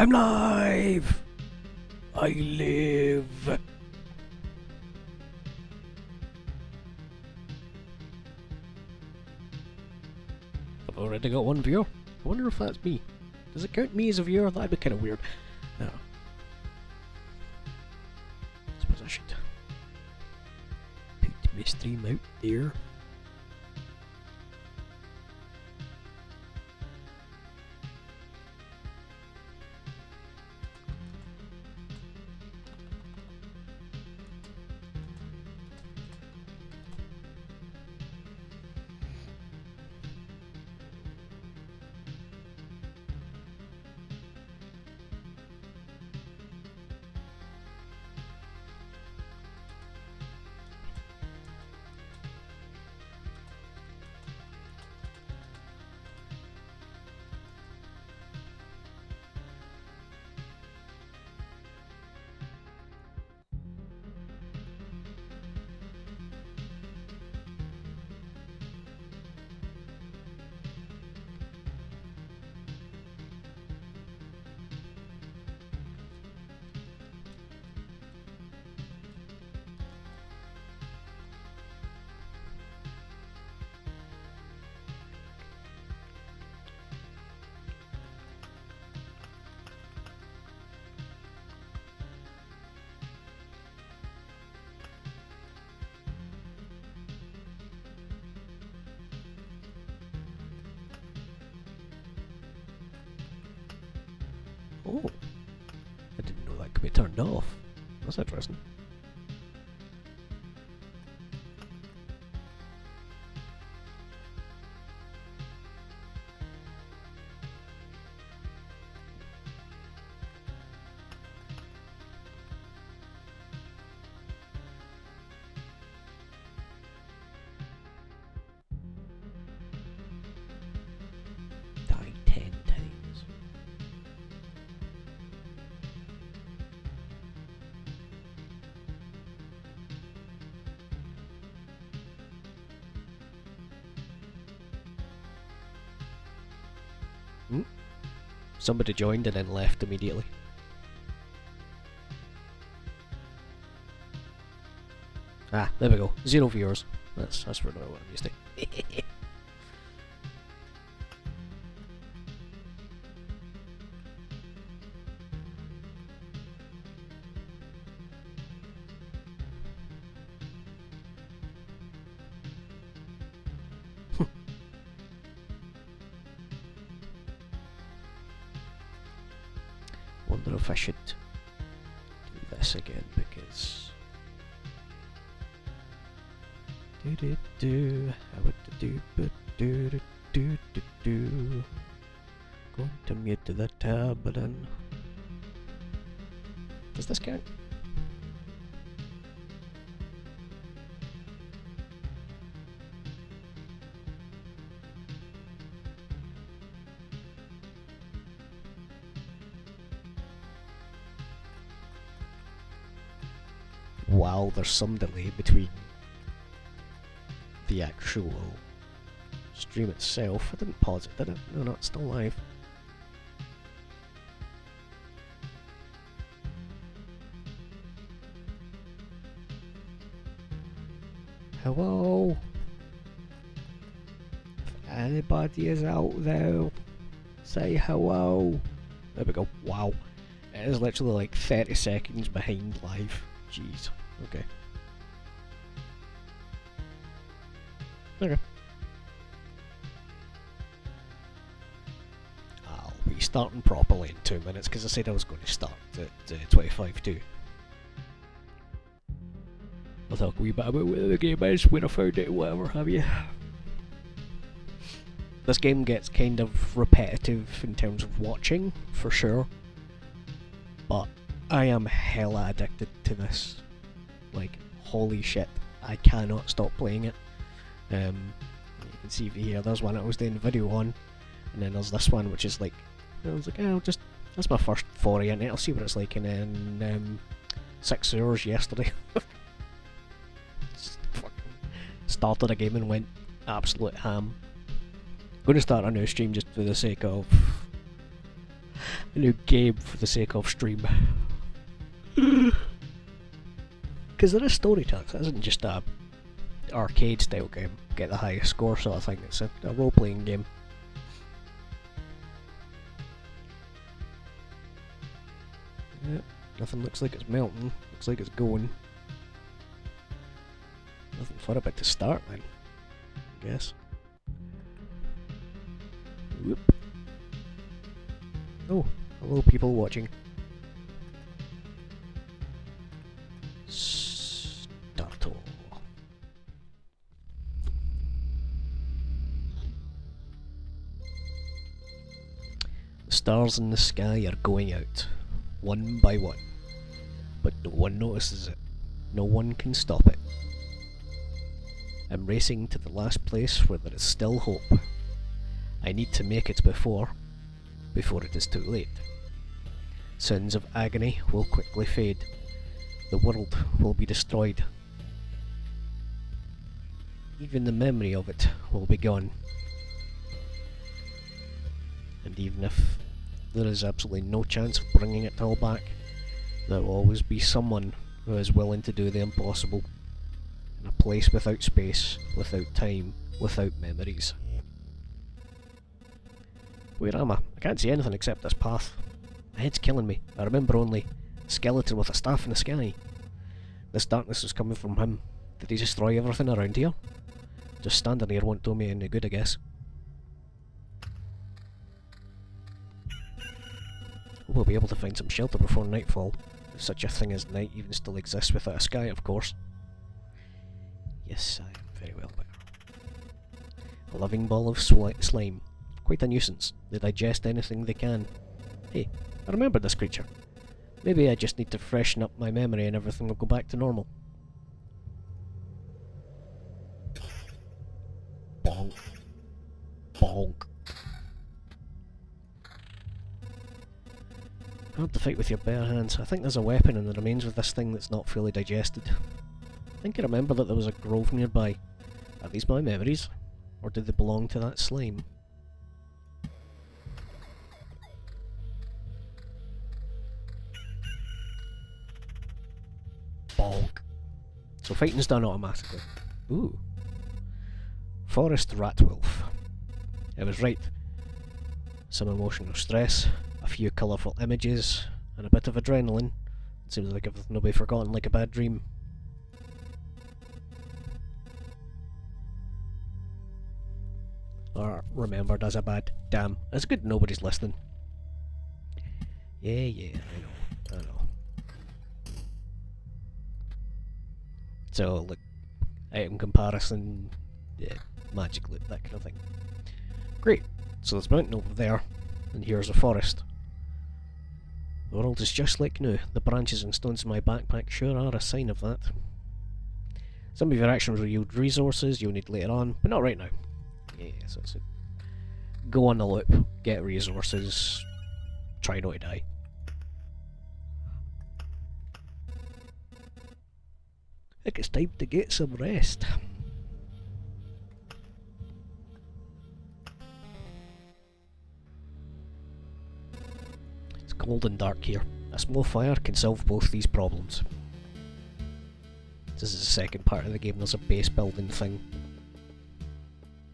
I'm live! I live! I've already got one viewer. I wonder if that's me. Does it count me as a viewer? That'd be kind of weird. No. I suppose I should put Mstream out there. Oh, I didn't know that could be turned off. That's interesting. Die 10 times. Somebody joined and then left immediately. Ah, there we go. 0 viewers. That's what I'm used to. Wonder if I should do this again because going to mute the tab button. Does this count? Wow, there's some delay between the actual stream itself. I didn't pause it, did it? No, no, it's still live. Hello? If anybody is out there, say hello. There we go. Wow. It is literally like 30 seconds behind live. Jeez. Okay. Okay. I'll be starting properly in 2 minutes because I said I was going to start at 25 I'll talk a wee bit about where the game is, when I found it, whatever have you. This game gets kind of repetitive in terms of watching, for sure. But I am hella addicted to this. Like, holy shit, I cannot stop playing it. You can see here, there's one I was doing a video on, and then there's this one which is like, I was like, oh, that's my first foray into it, I'll see what it's like, and then 6 hours yesterday. Just fucking started a game and went absolute ham. I'm going to start a new stream just for the sake of A new game for the sake of stream. Because there is story to it. It isn't just a arcade style game, get the highest score sort of thing. It's a role playing game. Yep, nothing looks like it's melting, looks like it's going. Nothing for a bit to start then, I guess. Whoop. Oh, hello people watching. Startle. The stars in the sky are going out, one by one, but no one notices it. No one can stop it. I'm racing to the last place where there is still hope. I need to make it before it is too late. Sounds of agony will quickly fade. The world will be destroyed. Even the memory of it will be gone. And even if there is absolutely no chance of bringing it all back, there will always be someone who is willing to do the impossible. In a place without space, without time, without memories. Where am I? I can't see anything except this path. My head's killing me. I remember only a skeleton with a staff in the sky. This darkness is coming from him. Did he destroy everything around here? Just standing here won't do me any good, I guess. We'll be able to find some shelter before nightfall, if such a thing as night even still exists without a sky, of course. Yes, I am very well aware. A living ball of slime. Quite a nuisance. They digest anything they can. Hey, I remember this creature. Maybe I just need to freshen up my memory and everything will go back to normal. Bonk. Bonk. Hard to fight with your bare hands. I think there's a weapon in the remains of this thing that's not fully digested. I think I remember that there was a grove nearby. Are these my memories? Or do they belong to that slime? Bonk. So fighting's done automatically. Ooh. Forest Ratwolf. I was right. Some emotional stress, a few colourful images, and a bit of adrenaline. It seems like everything will be forgotten like a bad dream. Or remembered as a bad damn. It's good nobody's listening. Yeah, I know. So, look, item comparison, yeah, magic loot, that kind of thing. Great, so there's a mountain over there, and here's a forest. The world is just like new. The branches and stones in my backpack sure are a sign of that. Some of your actions will yield resources you'll need later on, but not right now. Yeah, so it's a go on the loop, get resources, try not to die. I think it's time to get some rest. It's cold and dark here. A small fire can solve both these problems. This is the second part of the game. There's a base building thing.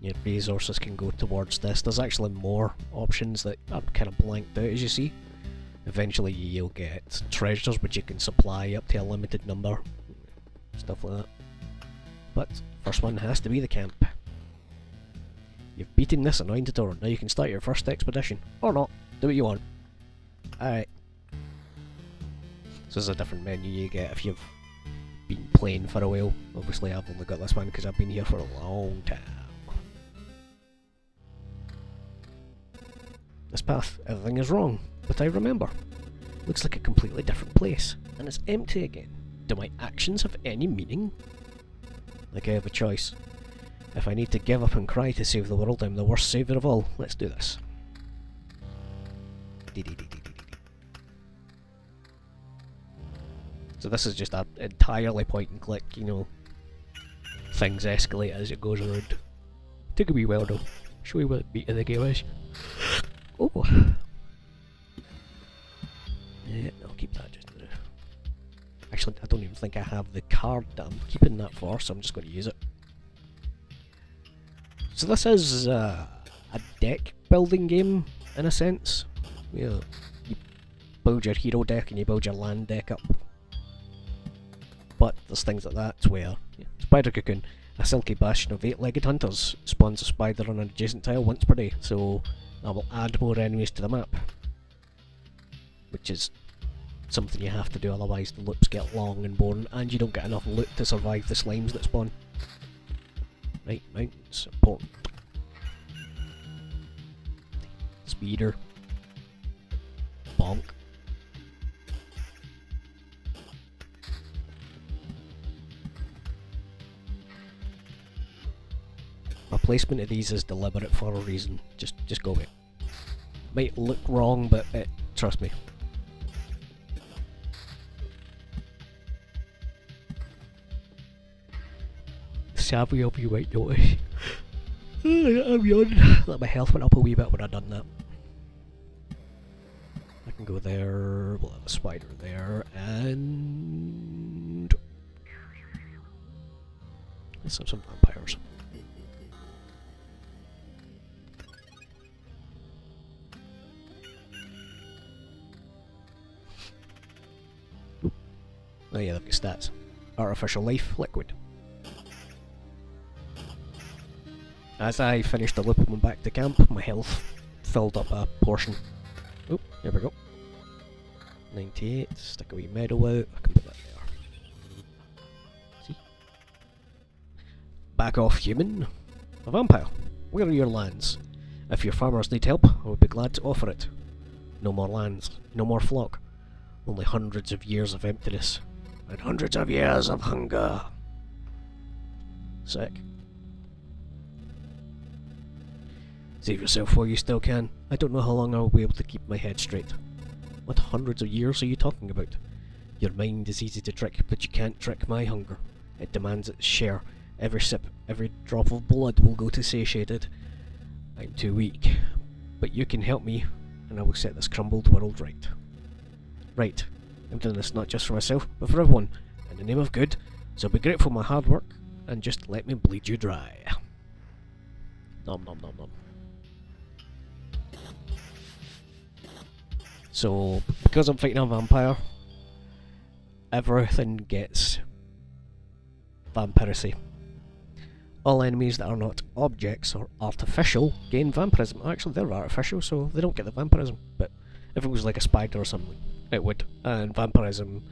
Your resources can go towards this. There's actually more options that are kind of blanked out, as you see. Eventually you'll get treasures which you can supply up to a limited number. Stuff like that. But first one has to be the camp. You've beaten this annoying tutorial. Now you can start your first expedition. Or not. Do what you want. Alright. So there's a different menu you get if you've been playing for a while. Obviously I've only got this one because I've been here for a long time. This path, everything is wrong, but I remember. Looks like a completely different place, and it's empty again. Do my actions have any meaning? Like I have a choice. If I need to give up and cry to save the world, I'm the worst saviour of all. Let's do this. So this is just an entirely point and click, you know. Things escalate as it goes around. Take a wee while though. Show you what the beat of the game is. Oh! Yeah, I'll keep that just now. Actually, I don't even think I have the card that I'm keeping that for, so I'm just going to use it. So this is a deck building game, in a sense. You build your hero deck and you build your land deck up. But there's things like that where Spider Cocoon, a silky bastion of 8-legged hunters, spawns a spider on an adjacent tile once per day, so that will add more enemies to the map. Which is something you have to do, otherwise the loops get long and boring and you don't get enough loot to survive the slimes that spawn. Right, mountains, important. Speeder. Bonk. My placement of these is deliberate for a reason. Just go with it. Might look wrong, but trust me. Savvy of you might notice. I'm yawning. Like my health went up a wee bit when I done that. I can go there, we'll have a spider there, and let's have some vampires. Oop. Oh yeah, they've got stats. Artificial life, liquid. As I finished the loop and went back to camp, my health filled up a portion. Oh, here we go. 98, stick a wee medal out, I can put that there. See? Back off, human. A vampire, where are your lands? If your farmers need help, I would be glad to offer it. No more lands, no more flock. Only hundreds of years of emptiness. And hundreds of years of hunger. Sick. Save yourself while you still can. I don't know how long I will be able to keep my head straight. What hundreds of years are you talking about? Your mind is easy to trick, but you can't trick my hunger. It demands its share. Every sip, every drop of blood will go to satiated. I'm too weak. But you can help me, and I will set this crumbled world right. Right. I'm doing this not just for myself, but for everyone, in the name of good, so be grateful for my hard work, and just let me bleed you dry. Nom nom nom nom. So, because I'm fighting a vampire, everything gets vampiracy. All enemies that are not objects or artificial gain vampirism. Actually, they're artificial, so they don't get the vampirism. But if it was like a spider or something, it would. And vampirism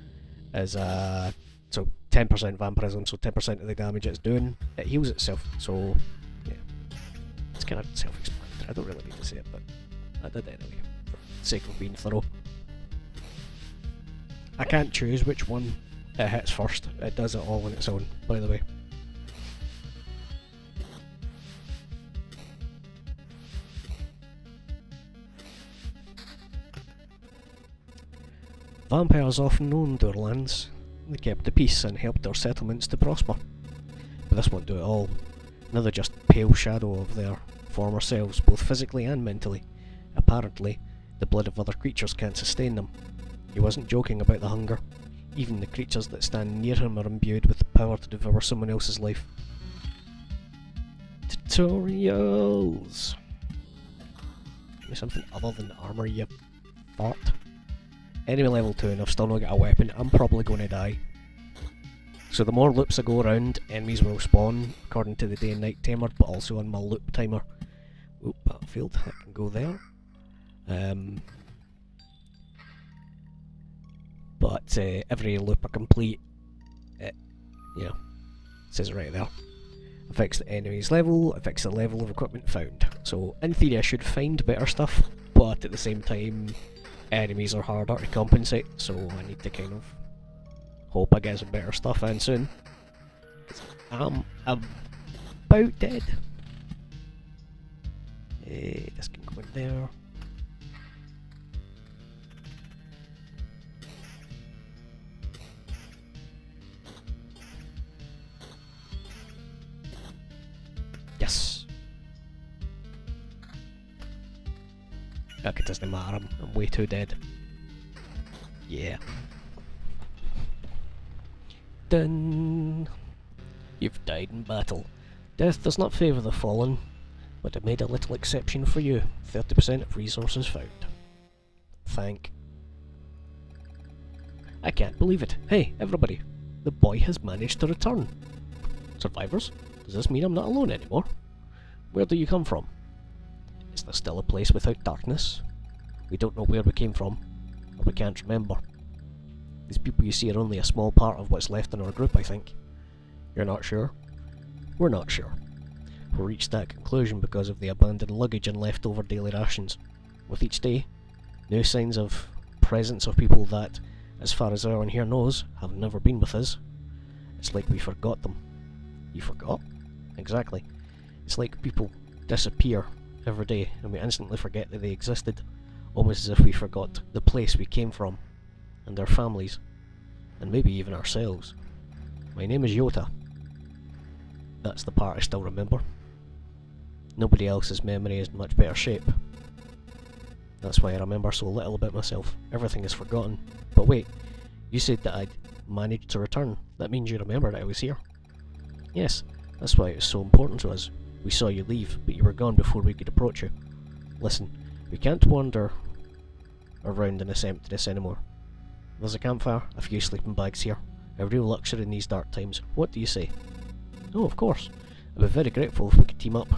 is so 10% vampirism, so 10% of the damage it's doing, it heals itself. So, yeah, it's kind of self-explanatory. I don't really need to say it, but I did it anyway. Sake of being thorough. I can't choose which one it hits first. It does it all on its own, by the way. Vampires often owned their lands. They kept the peace and helped their settlements to prosper. But this won't do it all. Now they're just pale shadow of their former selves, both physically and mentally. Apparently, the blood of other creatures can't sustain them. He wasn't joking about the hunger. Even the creatures that stand near him are imbued with the power to devour someone else's life. Tutorials! Give me something other than armor, you fart. Enemy level 2 and I've still not got a weapon, I'm probably going to die. So the more loops I go around, enemies will spawn, according to the day and night timer, but also on my loop timer. Oop, battlefield, I can go there. But every loop I complete, it, says right there. Affects the enemy's level, affects the level of equipment found. So in theory I should find better stuff, but at the same time, enemies are harder to compensate, so I need to kind of hope I get some better stuff in soon. I'm about dead. This can go in there. Yes. Look, it doesn't matter, I'm way too dead. Yeah. Done. You've died in battle. Death does not favour the fallen, but I made a little exception for you. 30% of resources found. Thank. I can't believe it. Hey, everybody. The boy has managed to return. Survivors? Does this mean I'm not alone anymore? Where do you come from? Is there still a place without darkness? We don't know where we came from, or we can't remember. These people you see are only a small part of what's left in our group, I think. You're not sure? We're not sure. We reached that conclusion because of the abandoned luggage and leftover daily rations. With each day, new signs of presence of people that, as far as everyone here knows, have never been with us. It's like we forgot them. You forgot? Exactly. It's like people disappear every day and we instantly forget that they existed, almost as if we forgot the place we came from, and their families, and maybe even ourselves. My name is Yota. That's the part I still remember. Nobody else's memory is in much better shape. That's why I remember so little about myself. Everything is forgotten. But wait, you said that I'd managed to return. That means you remembered I was here. Yes, that's why it was so important to us. We saw you leave, but you were gone before we could approach you. Listen, we can't wander around in this emptiness anymore. There's a campfire, a few sleeping bags here. A real luxury in these dark times. What do you say? Oh, of course. I'd be very grateful if we could team up.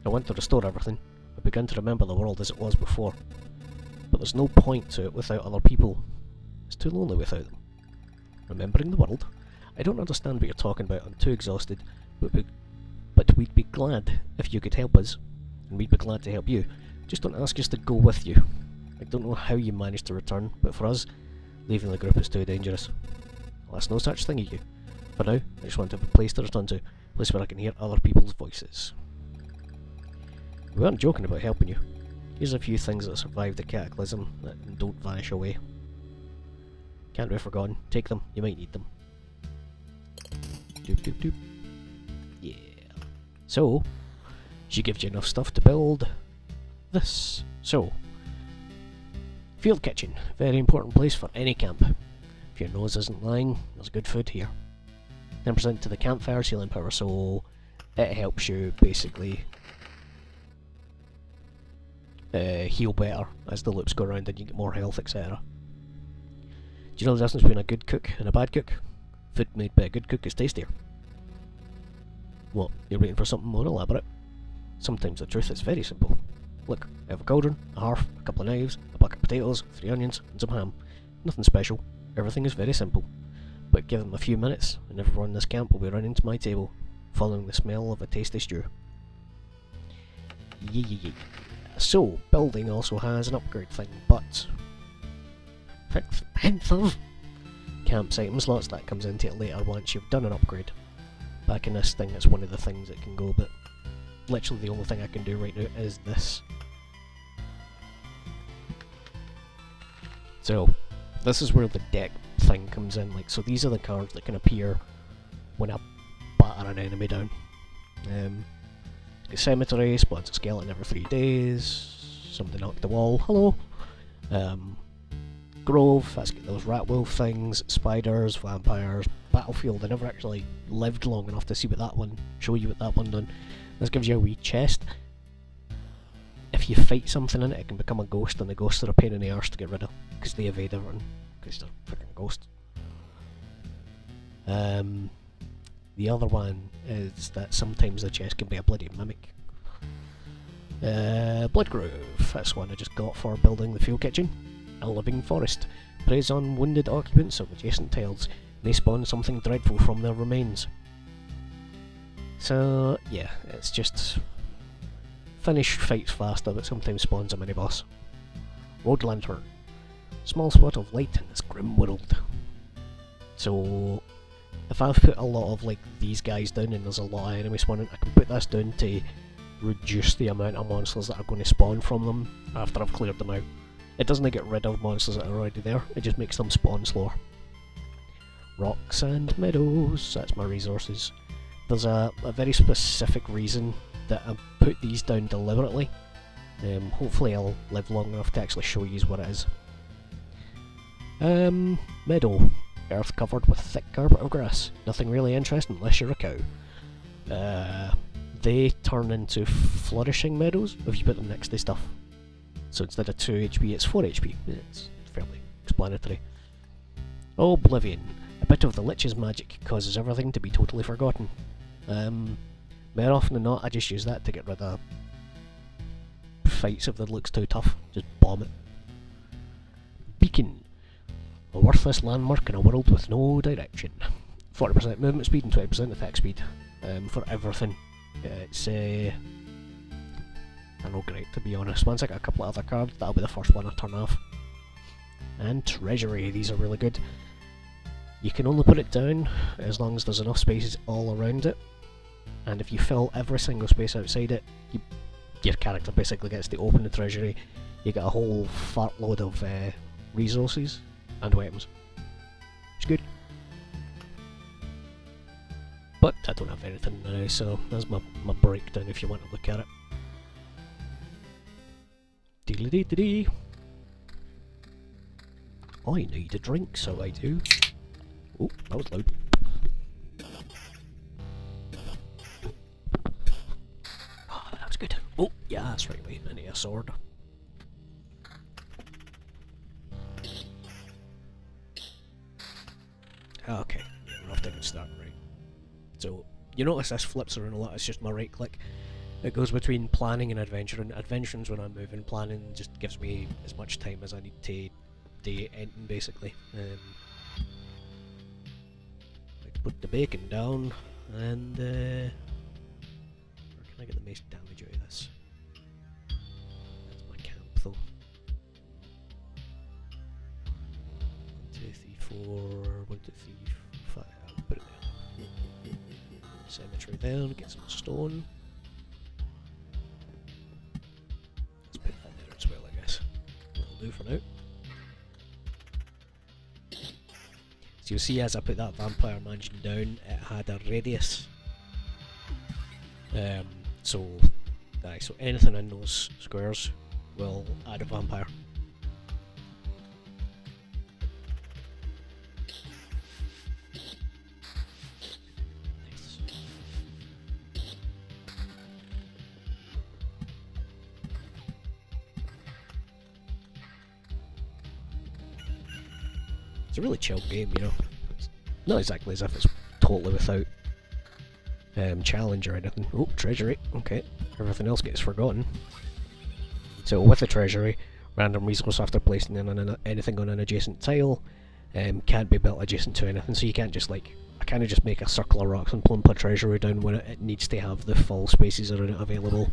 I want to restore everything. I began to remember the world as it was before. But there's no point to it without other people. It's too lonely without them. Remembering the world? I don't understand what you're talking about. I'm too exhausted. But we'd be glad if you could help us. And we'd be glad to help you. Just don't ask us to go with you. I don't know how you managed to return, but for us, leaving the group is too dangerous. Well, that's no such thing as you. For now, I just want to have a place to return to. A place where I can hear other people's voices. We weren't joking about helping you. Here's a few things that survived the cataclysm and don't vanish away. Can't be forgotten. Take them, you might need them. Doop doop doop. Yeah. So, she gives you enough stuff to build this. So, field kitchen. Very important place for any camp. If your nose isn't lying, there's good food here. 10% to the campfire healing power, so it helps you basically heal better as the loops go around and you get more health, etc. Do you know the difference between a good cook and a bad cook? Food made by a good cook is tastier. What, you're waiting for something more elaborate? Sometimes the truth is very simple. Look, I have a cauldron, a hearth, a couple of knives, a bucket of potatoes, 3 onions, and some ham. Nothing special. Everything is very simple. But give them a few minutes, and everyone in this camp will be running to my table, following the smell of a tasty stew. Yeah. So, building also has an upgrade thing, but expensive. Campsite slots, that comes into it later once you've done an upgrade. Back in this thing, it's one of the things that can go, but literally the only thing I can do right now is this. So, this is where the deck thing comes in. Like, so these are the cards that can appear when I batter an enemy down. Cemetery spawns a skeleton every 3 days. Somebody knocked the wall. Hello. Grove, that's got those rat wolf things. Spiders, vampires. Battlefield, I never actually lived long enough to see what that one, show you what that one done. This gives you a wee chest. If you fight something in it, it can become a ghost, and the ghosts are a pain in the arse to get rid of, because they evade everything, because they're freaking ghosts. The other one is that sometimes the chest can be a bloody mimic. Bloodgrove, that's one I just got for building the field kitchen. A living forest. Preys on wounded occupants of adjacent tiles. They spawn something dreadful from their remains. So, yeah, it's just finish fights faster, but sometimes spawns a mini-boss. Road Lantern. Small spot of light in this grim world. So, if I've put a lot of like these guys down and there's a lot of enemies spawning, I can put this down to reduce the amount of monsters that are going to spawn from them after I've cleared them out. It doesn't get rid of monsters that are already there, it just makes them spawn slower. Rocks and meadows, that's my resources. There's a very specific reason that I put these down deliberately. Hopefully I'll live long enough to actually show you what it is. Meadow. Earth covered with thick carpet of grass. Nothing really interesting unless you're a cow. They turn into flourishing meadows if you put them next to stuff. So instead of 2 HP, it's 4 HP. It's fairly explanatory. Oblivion. A bit of the Lich's magic causes everything to be totally forgotten. More often than not, I just use that to get rid of fights if it looks too tough. Just bomb it. Beacon. A worthless landmark in a world with no direction. 40% movement speed and 20% attack speed. For everything. It's not great, to be honest. Once I get a couple of other cards, that'll be the first one I turn off. And Treasury, these are really good. You can only put it down as long as there's enough spaces all around it. And if you fill every single space outside it, your character basically gets to open the treasury. You get a whole fart load of resources and weapons. It's good. But I don't have anything now, so that's my breakdown if you want to look at it. Deedly-dee-dee-dee. I need a drink, so I do. Oh, that was loud. Oh, that was good. Oh, yeah, that's right, wait, I need a sword. Okay, yeah, we're off to a good start, right. So, you notice this flips around a lot, it's just my right click. It goes between planning and adventuring. Adventuring's when I'm moving, planning just gives me as much time as I need to do anything, basically. Like put the bacon down, and where can I get the most damage out of this? That's my camp, though. 1, 2, 3, 4, 1, 2, 3, 5, I'll put it there. Cemetery there, get some stone. Let's put that there as well, I guess. That'll do for now. So you'll see as I put that vampire mansion down, it had a radius. So anything in those squares will add a vampire. It's a really chill game, you know. It's not exactly as if it's totally without challenge or anything. Oh, treasury. Okay. Everything else gets forgotten. So with the treasury, random resource after placing in anything on an adjacent tile can't be built adjacent to anything. So you can't just like, I kind of just make a circle of rocks and plump a treasury down when it needs to have the full spaces around it available.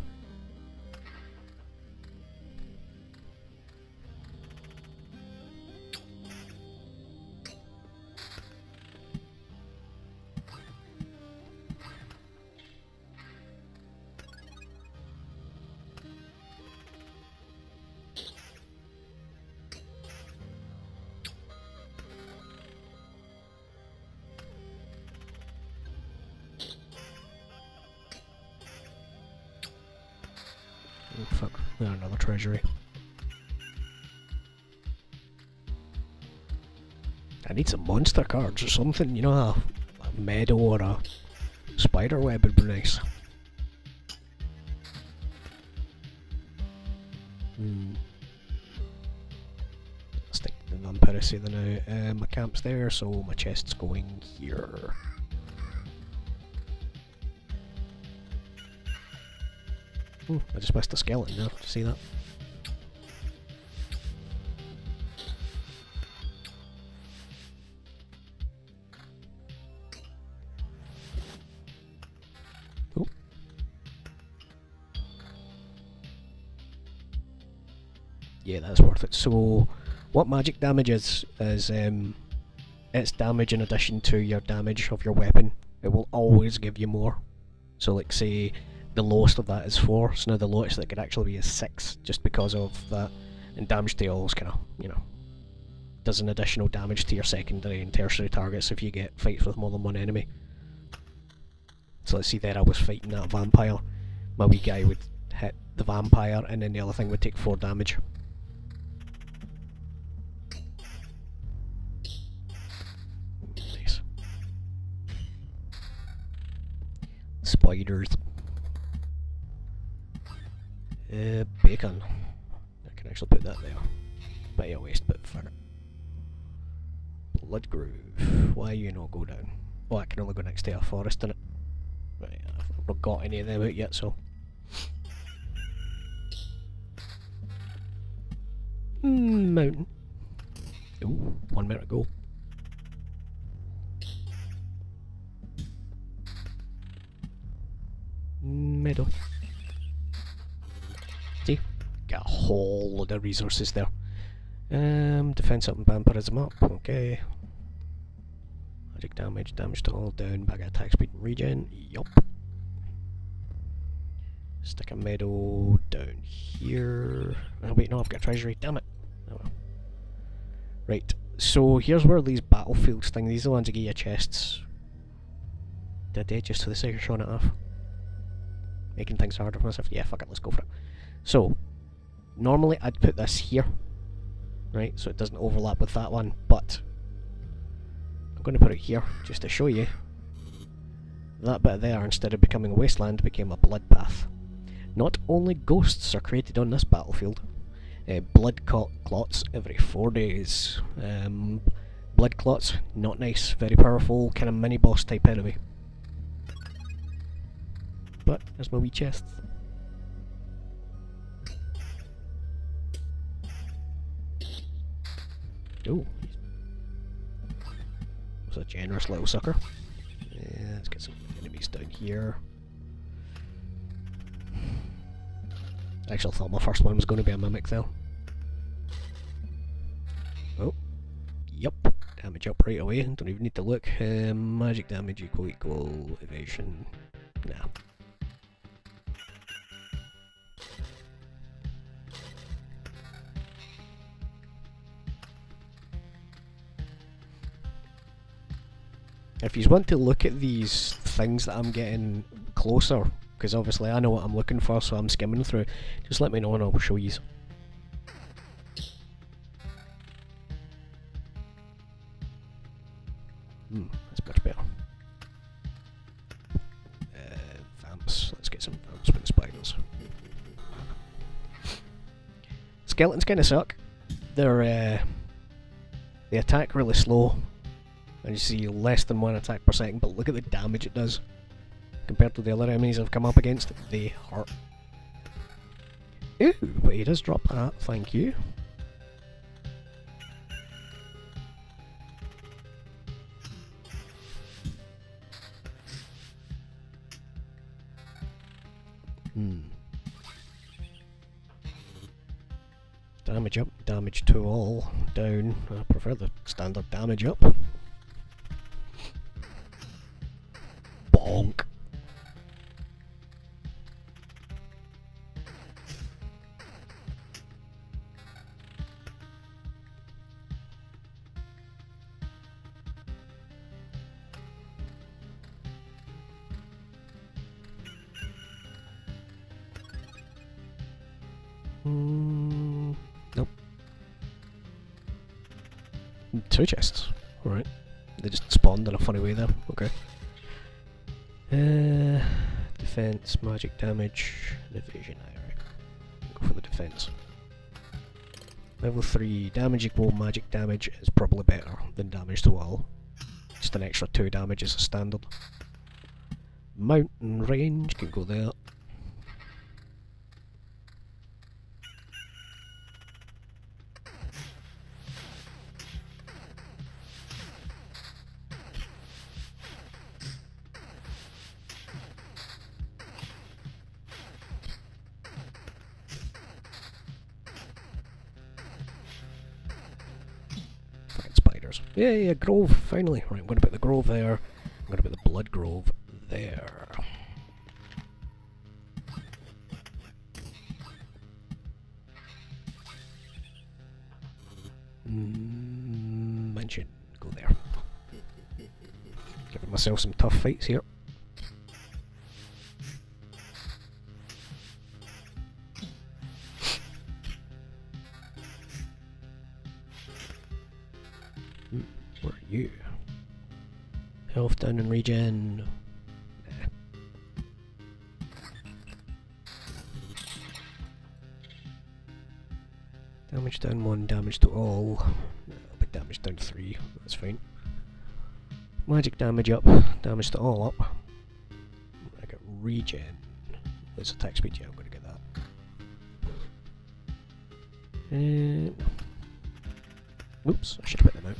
Oh fuck, there's another treasury. I need some monster cards or something, you know, a meadow or a spider web would be nice. Stick to the vampiracy then now. My camp's there, so my chest's going here. I just missed a skeleton there, did you see that? Oh. Yeah, that's worth it. So, what magic damage is it's damage in addition to your damage of your weapon. It will always give you more. So like say, the lowest of that is 4, so now the lowest that could actually be is 6, just because of that. And damage to all is kind of, you know, does an additional damage to your secondary and tertiary targets if you get fights with more than one enemy. So let's see there, I was fighting that vampire. My wee guy would hit the vampire and then the other thing would take 4 damage. Spiders. Bacon. I can actually put that there. Bit of waste, but for it. Blood groove. Why you not go down? Oh, I can only go next to a forest in it. Right, I've not got any of them out yet, so. Mountain. Ooh, 1 minute ago. Meadow. See? Got a whole load of resources there. Defense up and vampirism up, okay. Magic damage, damage to all down, back at attack speed and regen, yup. Stick a meadow down here. Oh wait, no, I've got treasury, damn it. Oh well. Right, so here's where these battlefields thing, these are the ones that give you chests. Did they just for the sake of showing it off? Making things harder for myself? Yeah, fuck it, let's go for it. So, normally I'd put this here, right, so it doesn't overlap with that one, but I'm going to put it here, just to show you. That bit there, instead of becoming a wasteland, became a blood path. Not only ghosts are created on this battlefield, blood clots every 4 days. Blood clots, not nice, very powerful, kind of mini-boss type enemy. But, there's my wee chests. Oh, was a generous little sucker. Yeah, let's get some enemies down here. I actually thought my first one was going to be a mimic though. Oh, yep, damage up right away, don't even need to look. Magic damage equal evasion. Nah. If you want to look at these things that I'm getting closer, because obviously I know what I'm looking for, so I'm skimming through, just let me know and I'll show you. That's much better. Vamps, let's get some vamps with spiders. Skeletons kinda suck. They're, they attack really slow. And you see less than 1 attack per second, but look at the damage it does. Compared to the other enemies I've come up against, they hurt. Ooh, but he does drop that, thank you. Damage up, damage to all, down. I prefer the standard damage up. Bonk. Nope. 2 chests. Alright. They just spawned in a funny way there. Okay. Defense, magic damage, and evasion. Alright. Go for the defense. Level 3, damage equal magic damage is probably better than damage to all. Just an extra 2 damage is a standard. Mountain range can go there. Yeah, grove, finally. Right, I'm going to put the grove there. I'm going to put the blood grove there. Mansion, go there. Giving myself some tough fights here. Where are you? Health down and regen. Nah. Damage down 1, damage to all. But damage down 3, that's fine. Magic damage up, damage to all up. I got regen. There's attack speed, yeah, I'm gonna get that. Oops, I should have put them out.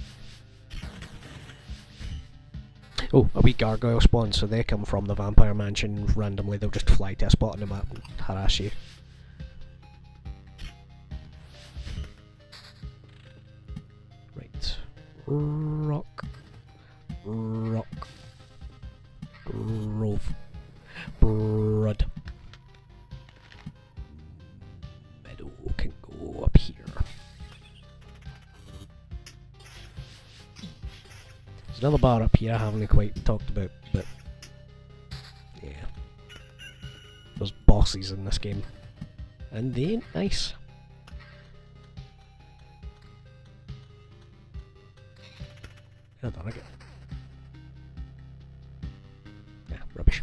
Oh, a wee gargoyle spawn, so they come from the vampire mansion randomly. They'll just fly to a spot on the map and harass you. Right. Rock. Rock. Grove. Blood. Meadow can go up here. There's another bar up here I haven't quite talked about, but yeah. There's bosses in this game. And they ain't nice. I don't like it. Yeah, rubbish.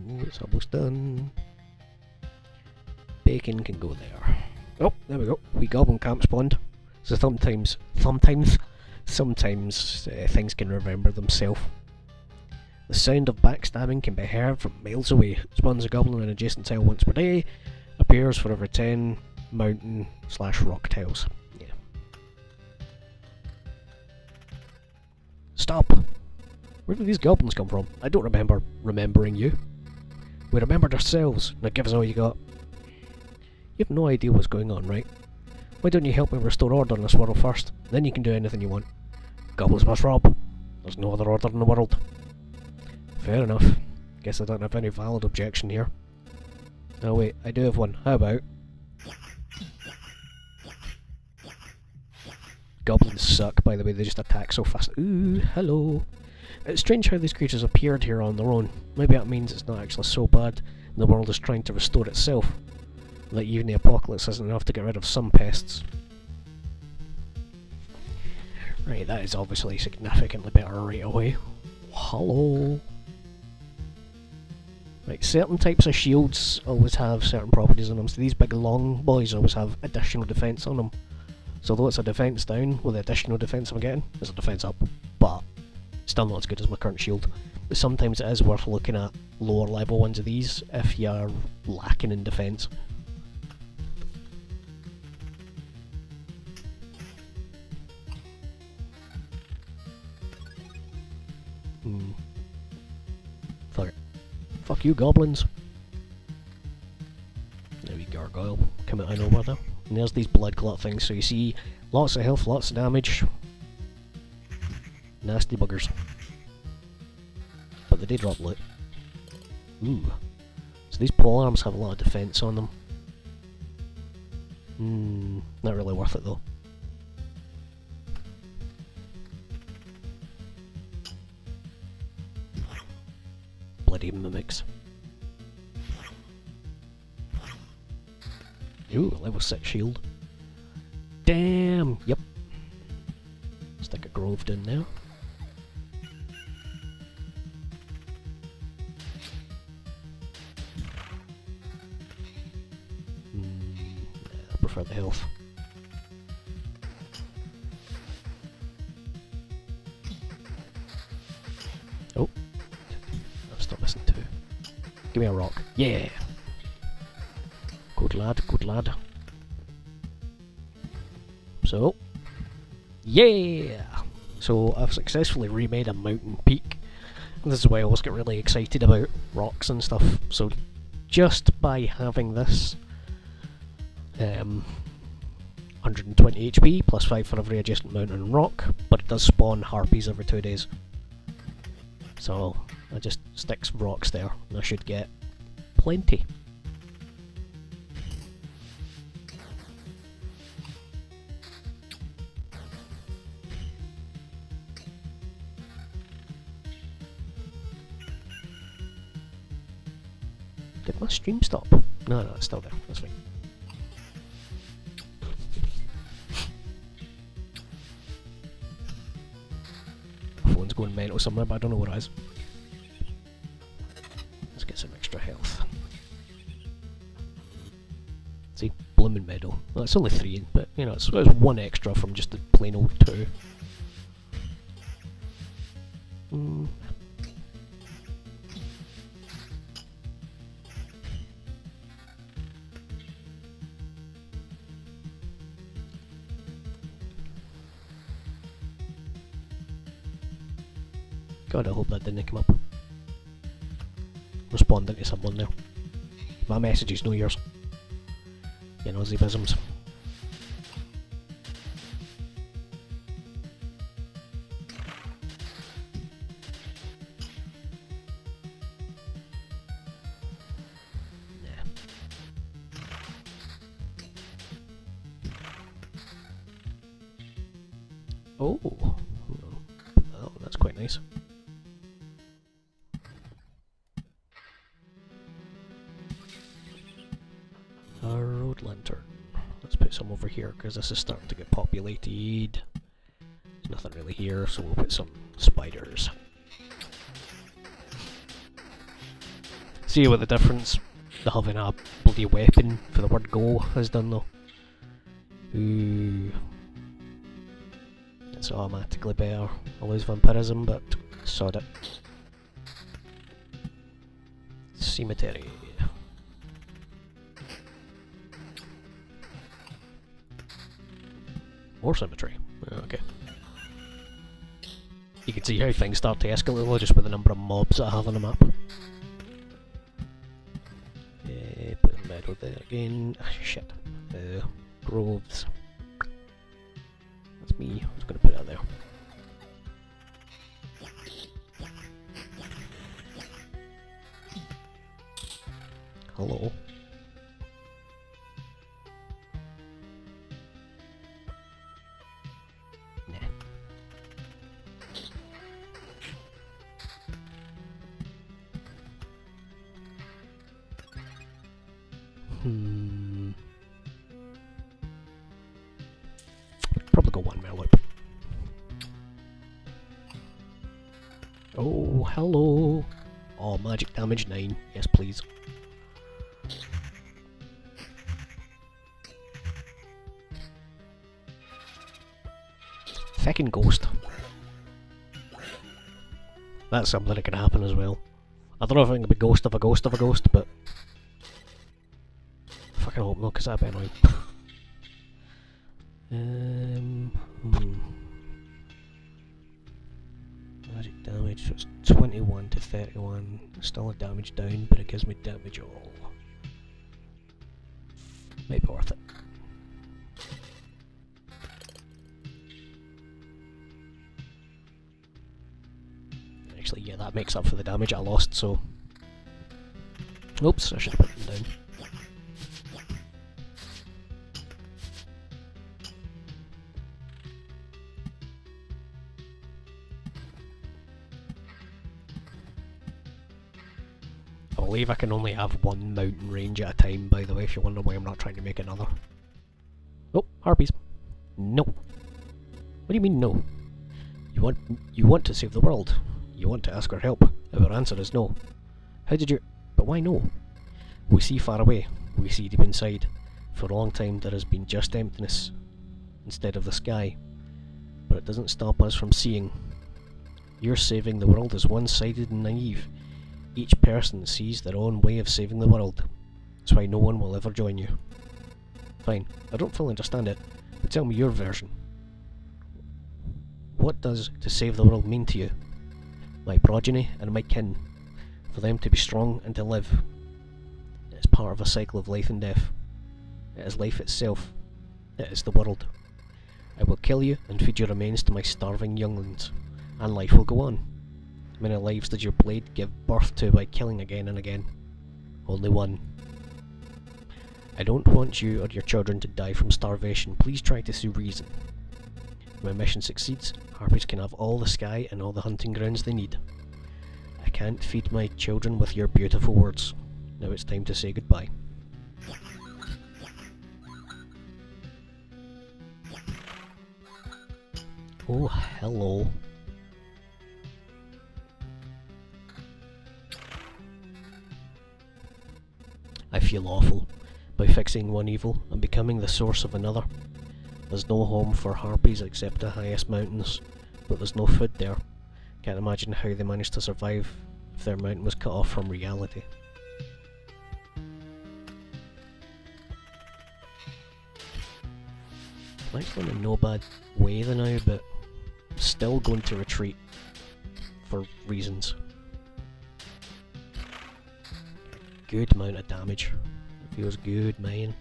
Ooh, it's almost done. Bacon can go there. Oh, there we go. We goblin camp spawned. So sometimes things can remember themselves. The sound of backstabbing can be heard from miles away. Spawns a goblin in adjacent tile once per day. Appears for every 10 mountain/rock tiles. Yeah. Stop! Where did these goblins come from? I don't remember remembering you. We remembered ourselves. Now give us all you got. You have no idea what's going on, right? Why don't you help me restore order in this world first? Then you can do anything you want. Goblins must rob. There's no other order in the world. Fair enough. Guess I don't have any valid objection here. Oh wait, I do have one. How about... Goblins suck, by the way, they just attack so fast. Ooh, hello. It's strange how these creatures appeared here on their own. Maybe that means it's not actually so bad, and the world is trying to restore itself. Like even the apocalypse isn't enough to get rid of some pests. Right, that is obviously significantly better right away. Hello. Right, certain types of shields always have certain properties on them, so these big long boys always have additional defense on them. So although it's a defense down, with the additional defense I'm getting, it's a defense up, but still not as good as my current shield. But sometimes it is worth looking at lower level ones of these if you're lacking in defense. Fuck it. Fuck you, goblins. There we gargoyle. Come out of nowhere there. And there's these blood clot things, so you see lots of health, lots of damage. Nasty buggers. But they did drop loot. Ooh. So these polearms have a lot of defense on them. Not really worth it though. Bloody mimics. Ooh, level 6 shield. Damn! Yep. Stick a grove down there. I prefer the health. Oh. I'm still missing 2. Give me a rock. Yeah! Good lad, good lad. So, yeah! So I've successfully remade a mountain peak. This is why I always get really excited about rocks and stuff. So just by having this 120 HP plus 5 for every adjacent mountain and rock, but it does spawn harpies every 2 days. So I just stick some rocks there and I should get plenty. Did my stream stop? No, it's still there. That's fine. My phone's going mental somewhere, but I don't know what it is. Let's get some extra health. See, bloomin' medal. Well, it's only 3, but you know, it's 1 extra from just the plain old 2. God, I hope that didn't come up. Responding to someone there. My messages, no yours. You know, zebisms. Oh, that's quite nice. A road lantern. Let's put some over here because this is starting to get populated. There's nothing really here, so we'll put some spiders. See what the difference the having a bloody weapon for the word go has done though. Ooh. It's automatically better. I lose vampirism, but sod it. Cemetery. More cemetery. Okay. You can see how things start to escalate just with the number of mobs that I have on the map. Put a meadow there again. Shit. Groves. That's me. I was going to put that there. Hello. Nah. Probably go 1 minute loop. Oh, hello. Oh, magic damage 9. Yes, please. Feckin' ghost. That's something that can happen as well. I don't know if I can be ghost of a ghost of a ghost, but I fucking hope not, because that'd be annoying. Magic damage, so it's 21 to 31. Still a damage down, but it gives me damage all. Maybe worth it. Actually, yeah, that makes up for the damage I lost, so... Oops, I should have put them down. I believe I can only have 1 mountain range at a time, by the way, if you wonder why I'm not trying to make another. Oh, harpies. No. What do you mean no? You want to save the world. You want to ask for help. If our answer is no. How did you... But why no? We see far away. We see deep inside. For a long time there has been just emptiness instead of the sky. But it doesn't stop us from seeing. Your saving the world is one-sided and naive. Each person sees their own way of saving the world. That's why no one will ever join you. Fine, I don't fully understand it, but tell me your version. What does to save the world mean to you? My progeny and my kin. For them to be strong and to live. It is part of a cycle of life and death. It is life itself. It is the world. I will kill you and feed your remains to my starving younglings, and life will go on. How many lives did your blade give birth to by killing again and again? Only one. I don't want you or your children to die from starvation. Please try to see reason. If my mission succeeds, harpies can have all the sky and all the hunting grounds they need. I can't feed my children with your beautiful words. Now it's time to say goodbye. Oh, hello. I feel awful. By fixing one evil, I'm becoming the source of another. There's no home for harpies except the highest mountains, but there's no food there. Can't imagine how they managed to survive if their mountain was cut off from reality. I'm actually in a no bad way now, but still going to retreat for reasons. Good amount of damage. It feels good, man.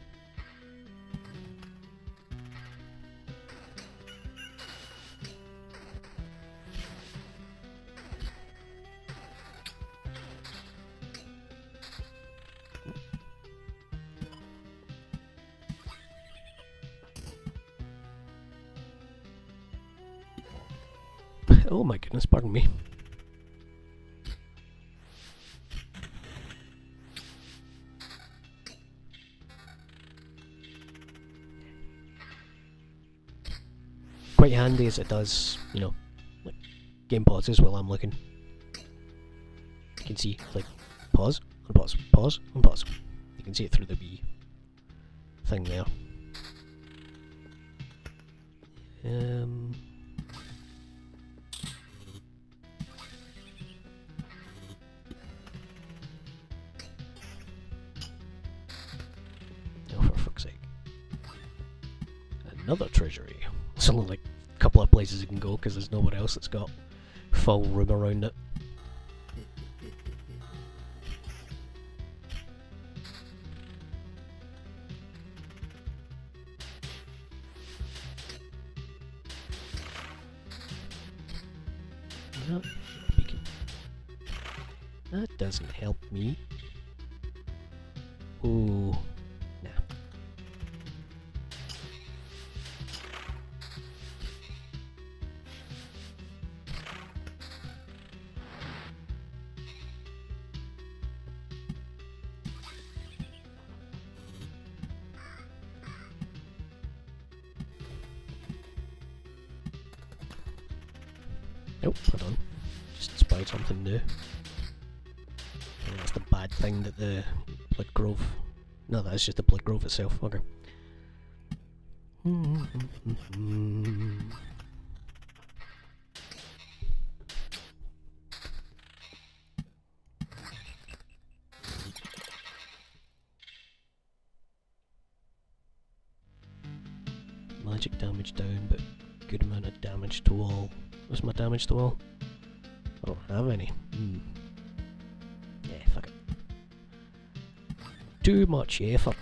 Oh my goodness, pardon me. Quite handy as it does, you know, like game pauses while I'm looking. You can see, like, pause, unpause, pause, unpause. You can see it through the wee thing there. Oh, for fuck's sake. Another treasury. It's only like a couple of places you can go because there's nowhere else that's got full room around it. No, beacon. That doesn't help me. Ooh, nah. Nope, hold on. Just spied something new. That's the bad thing that the Blood Grove... No, that's just the Blood Grove itself. Okay. Magic damage down, but good amount of damage to all. What's my damage to all? I don't have any. Yeah, fuck it. Too much effort.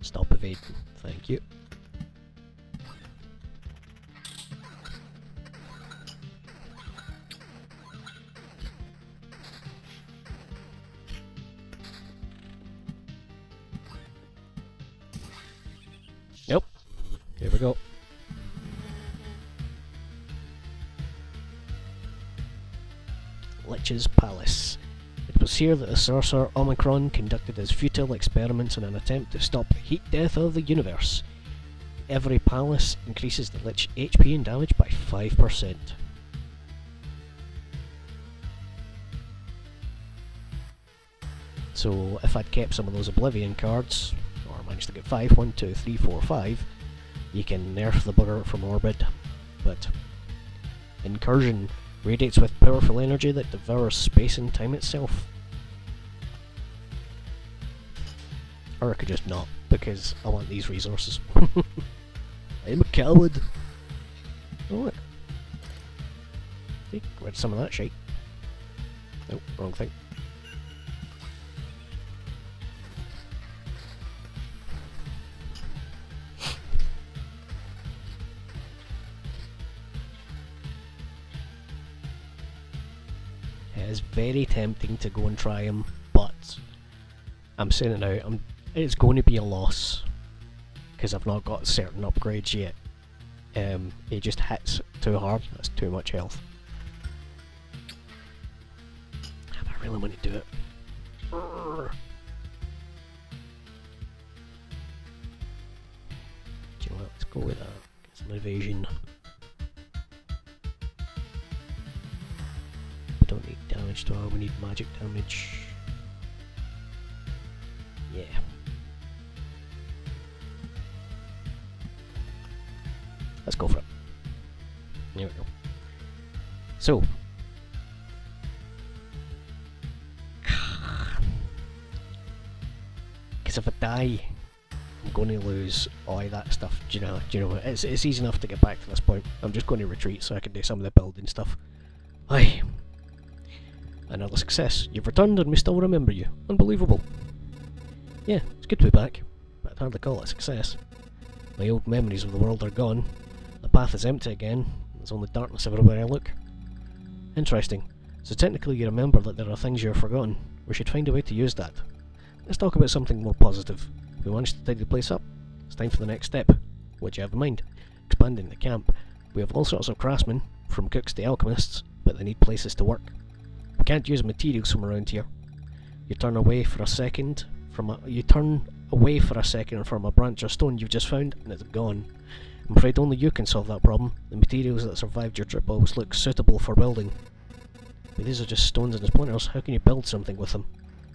Stop evading. Thank you. Nope. Here we go. Lich's Palace. It was here that the sorcerer Omicron conducted his futile experiments in an attempt to stop the heat death of the universe. Every palace increases the Lich HP and damage by 5%. So if I'd kept some of those Oblivion cards, or managed to get 5, 1, 2, 3, 4, 5, you can nerf the bugger from orbit. But Incursion radiates with powerful energy that devours space and time itself. Or I could just not, because I want these resources. I'm a coward. Oh look. See, get rid of some of that shit. Nope, wrong thing. It is very tempting to go and try him, but I'm saying it now, it's going to be a loss because I've not got certain upgrades yet. It just hits too hard, that's too much health. really want to do it. Urgh. Do you know what? Let's go with that. Get some evasion. We don't need damage to her, we need magic damage. Yeah. Let's go for it. There we go. So. Because if I die, I'm going to lose all that stuff. Do you know? It's easy enough to get back to this point. I'm just going to retreat so I can do some of the building stuff. Aye. Another success. You've returned and we still remember you. Unbelievable. Yeah, it's good to be back, but I'd hardly call it a success. My old memories of the world are gone. The path is empty again. There's only darkness everywhere I look. Interesting. So technically you remember that there are things you have forgotten. We should find a way to use that. Let's talk about something more positive. We managed to tidy the place up. It's time for the next step. What do you have in mind? Expanding the camp. We have all sorts of craftsmen, from cooks to alchemists, but they need places to work. We can't use materials from around here. You turn away for a second from a branch or stone you've just found, and it's gone. I'm afraid only you can solve that problem. The materials that survived your trip always look suitable for building. But these are just stones and splinters. How can you build something with them?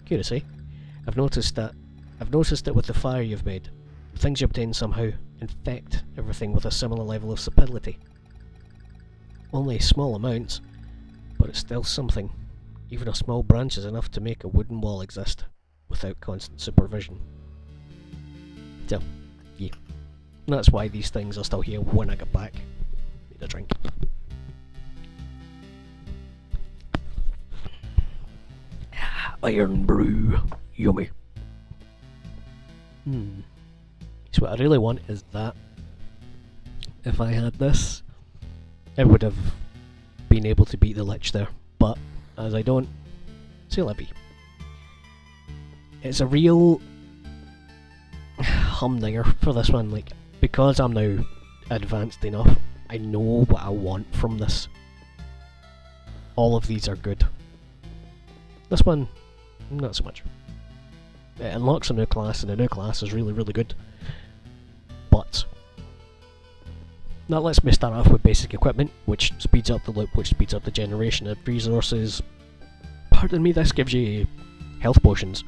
Curious, eh? I've noticed that with the fire you've made. The things you obtain somehow infect everything with a similar level of stability. Only small amounts, but it's still something. Even a small branch is enough to make a wooden wall exist, without constant supervision. So, yeah. And that's why these things are still here when I get back. Need a drink. Iron brew. Yummy. So what I really want is that. If I had this, I would have been able to beat the Lich there. But, as I don't, say let be. It's a real humdinger for this one, like, because I'm now advanced enough, I know what I want from this. All of these are good. This one, not so much. It unlocks a new class, and the new class is really, really good. But that lets me start off with basic equipment, which speeds up the loop, which speeds up the generation of resources. Pardon me, this gives you health potions,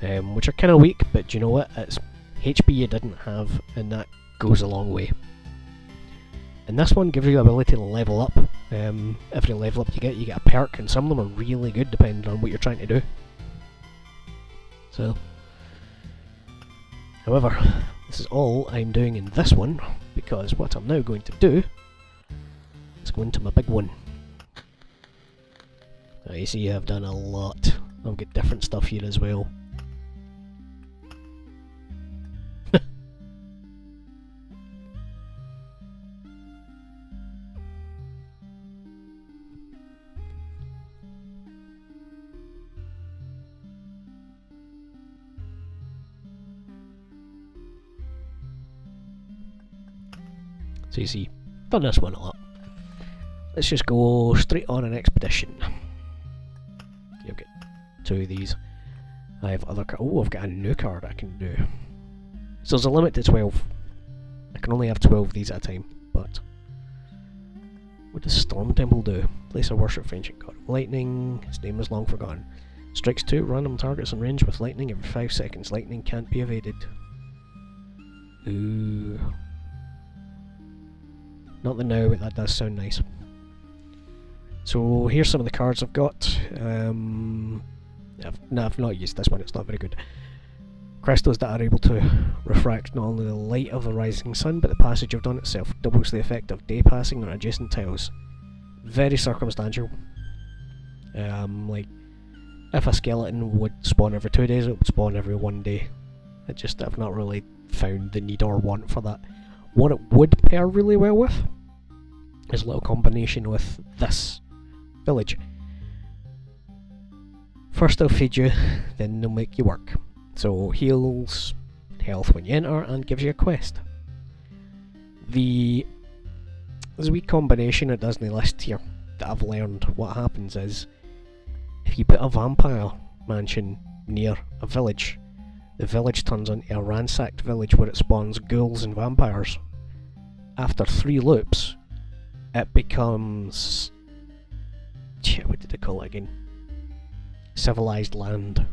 which are kind of weak, but you know what? It's HP you didn't have, and that goes a long way. And this one gives you the ability to level up. Every level up you get a perk, and some of them are really good depending on what you're trying to do. So, however, this is all I'm doing in this one, because what I'm now going to do is go into my big one. Now you see I've done a lot. I've got different stuff here as well. So you see, done this one a lot. Let's just go straight on an expedition. You'll get 2 of these. I have other I've got a new card I can do. So there's a limit to 12. I can only have 12 of these at a time, but what does Storm Temple do? Place a worship for ancient god of lightning. His name is long forgotten. Strikes 2 random targets in range with lightning every 5 seconds. Lightning can't be evaded. Ooh. Not the now, but that does sound nice. So here's some of the cards I've got. I've not used this one, it's not very good. Crystals that are able to refract not only the light of the rising sun, but the passage of dawn itself. Doubles the effect of day passing on adjacent tiles. Very circumstantial. Like, if a skeleton would spawn every 2 days, it would spawn every 1 day. I've not really found the need or want for that. What it would pair really well with is a little combination with this village. First they'll feed you, then they'll make you work. So heals health when you enter and gives you a quest. There's a wee combination it does in the list here that I've learned. What happens is if you put a vampire mansion near a village, the village turns into a ransacked village where it spawns ghouls and vampires. After 3 loops, it becomes... what did they call it again? Civilized land.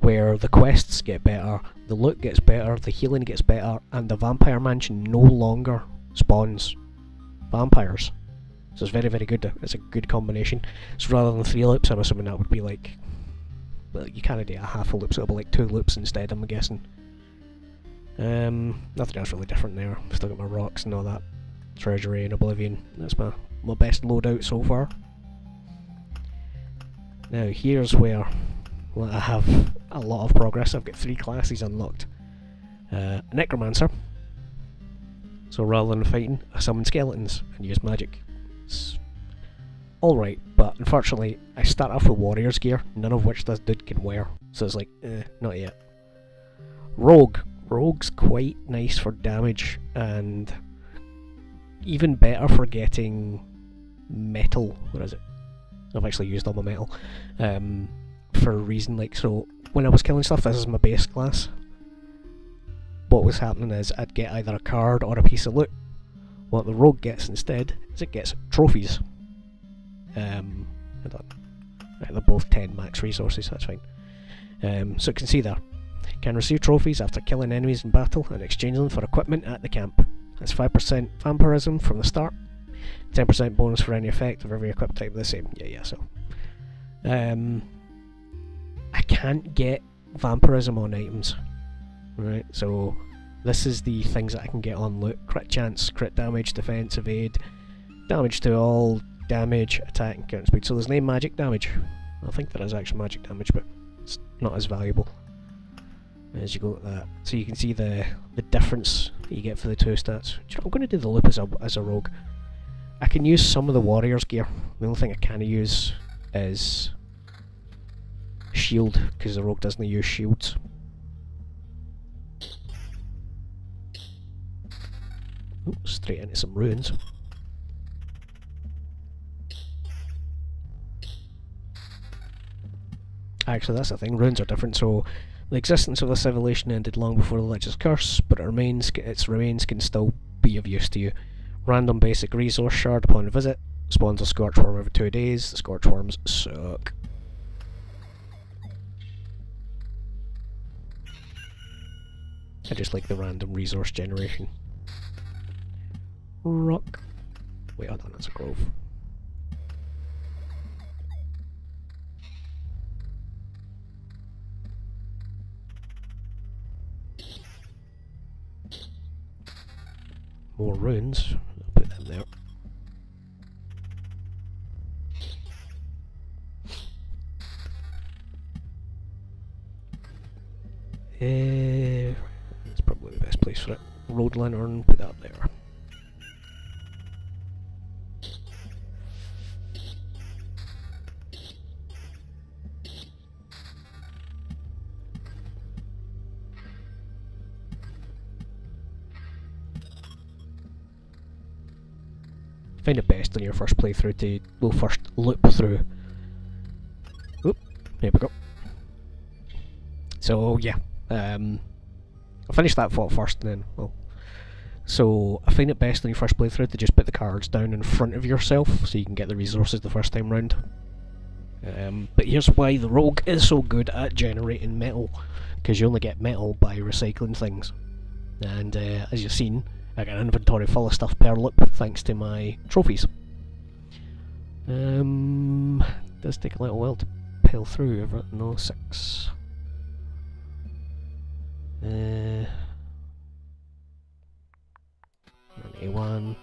Where the quests get better, the loot gets better, the healing gets better, and the vampire mansion no longer spawns vampires. So it's very, very good. It's a good combination. So rather than 3 loops, I'm assuming that would be like... well, you can't do a half a loop, so it'll be like 2 loops instead, I'm guessing. Nothing else really different there. Still got my rocks and all that. Treasury and Oblivion. That's my best loadout so far. Now here's where I have a lot of progress. I've got 3 classes unlocked. Necromancer. So rather than fighting, I summon skeletons and use magic. It's alright, but unfortunately I start off with warrior's gear, none of which this dude can wear. So it's like, not yet. Rogue. Rogue's quite nice for damage and even better for getting metal. What is it? I've actually used all my metal. For a reason, like, so when I was killing stuff, this is my base class. What was happening is I'd get either a card or a piece of loot. What the rogue gets instead is it gets trophies. Hold on. Right, they're both 10 max resources, that's fine. So you can see there. Can receive trophies after killing enemies in battle and exchange them for equipment at the camp. That's 5% vampirism from the start. 10% bonus for any effect of every equipped type the same. Yeah, so. I can't get vampirism on items. Right, so this is the things that I can get on loot. Crit chance, crit damage, defense, evade, damage to all, damage, attack and counter speed. So there's no magic damage. I think there is actual magic damage, but it's not as valuable as you go at that. So you can see the difference that you get for the 2 stats. Do you know, I'm going to do the loop as a rogue. I can use some of the warrior's gear. The only thing I can't use is shield, because the rogue doesn't use shields. Ooh, straight into some ruins. Actually, that's the thing, ruins are different, so the existence of the civilization ended long before the Lich's curse, but its remains can still be of use to you. Random basic resource shard upon visit, spawns a scorchworm every 2 days, the scorchworms suck. I just like the random resource generation. Rock. Wait, hold on, that's a grove. More runes. I'll put them there. That's probably the best place for it. Road lantern, put that there. Find it best on your first playthrough to first loop through. Oop, here we go. So yeah, I finished that fought first, and then so I find it best on your first playthrough to just put the cards down in front of yourself so you can get the resources the first time round. But here's why the rogue is so good at generating metal, because you only get metal by recycling things, and as you've seen, I got an inventory full of stuff per loop thanks to my trophies. Does take a little while to pile through. I've written 06. A1.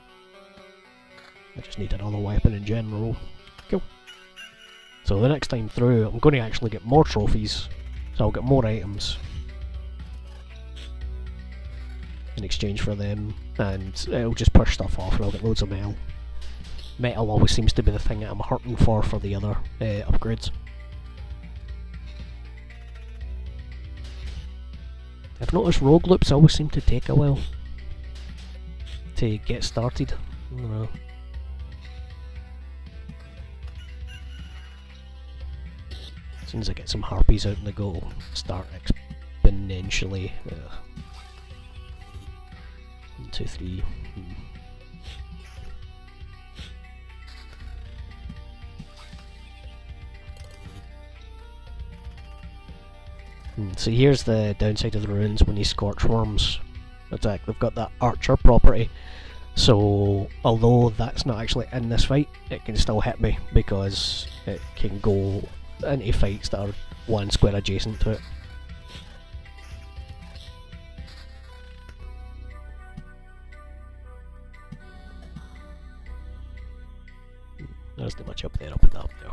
I just need another weapon in general. Cool. So the next time through, I'm going to actually get more trophies, so I'll get more items in exchange for them, and it'll just push stuff off, and I'll get loads of metal. Metal always seems to be the thing that I'm hurting for the other upgrades. I've noticed rogue loops always seem to take a while to get started. I don't know. soon as I get some harpies out in the go, start exponentially. 1, 2, 3. So here's the downside of the ruins when these scorch worms attack. They've got that archer property, so although that's not actually in this fight, it can still hit me because it can go into fights that are 1 square adjacent to it. There's not much up there, I'll put that up there.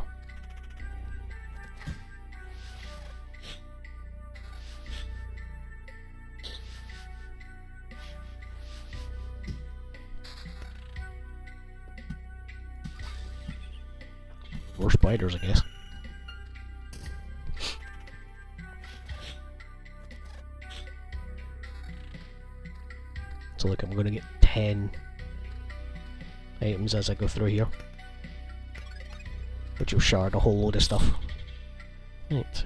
More spiders, I guess. So look, I'm going to get 10 items as I go through here, which will shard a whole load of stuff. Right,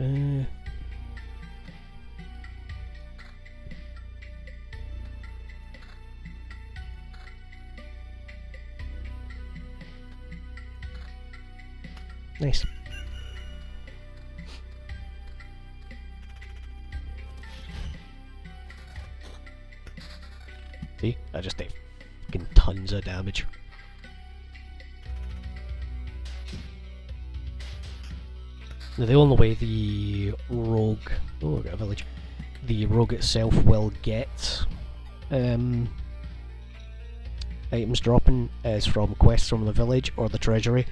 nice. See, I just did fucking tons of damage. Now the only way the rogue, oh I got a village, the rogue itself will get items dropping is from quests from the village or the treasury.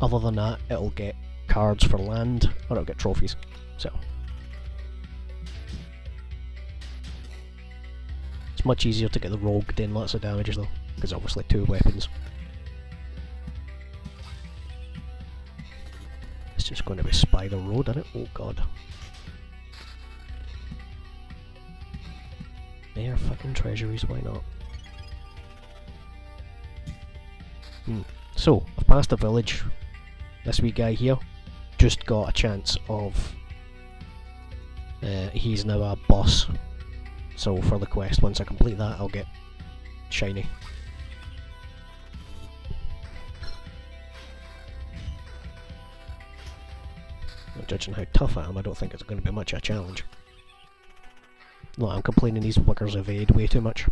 Other than that, it'll get cards for land, or it'll get trophies. So it's much easier to get the rogue doing lots of damage though, because obviously 2 weapons. It's just going to be Spider Road, isn't it? Oh god. They're fucking treasuries, why not? So, I've passed a village. This wee guy here just got a chance of... he's now a boss. So for the quest, once I complete that, I'll get shiny. Not judging how tough I am, I don't think it's going to be much of a challenge. No, I'm complaining these fuckers evade way too much.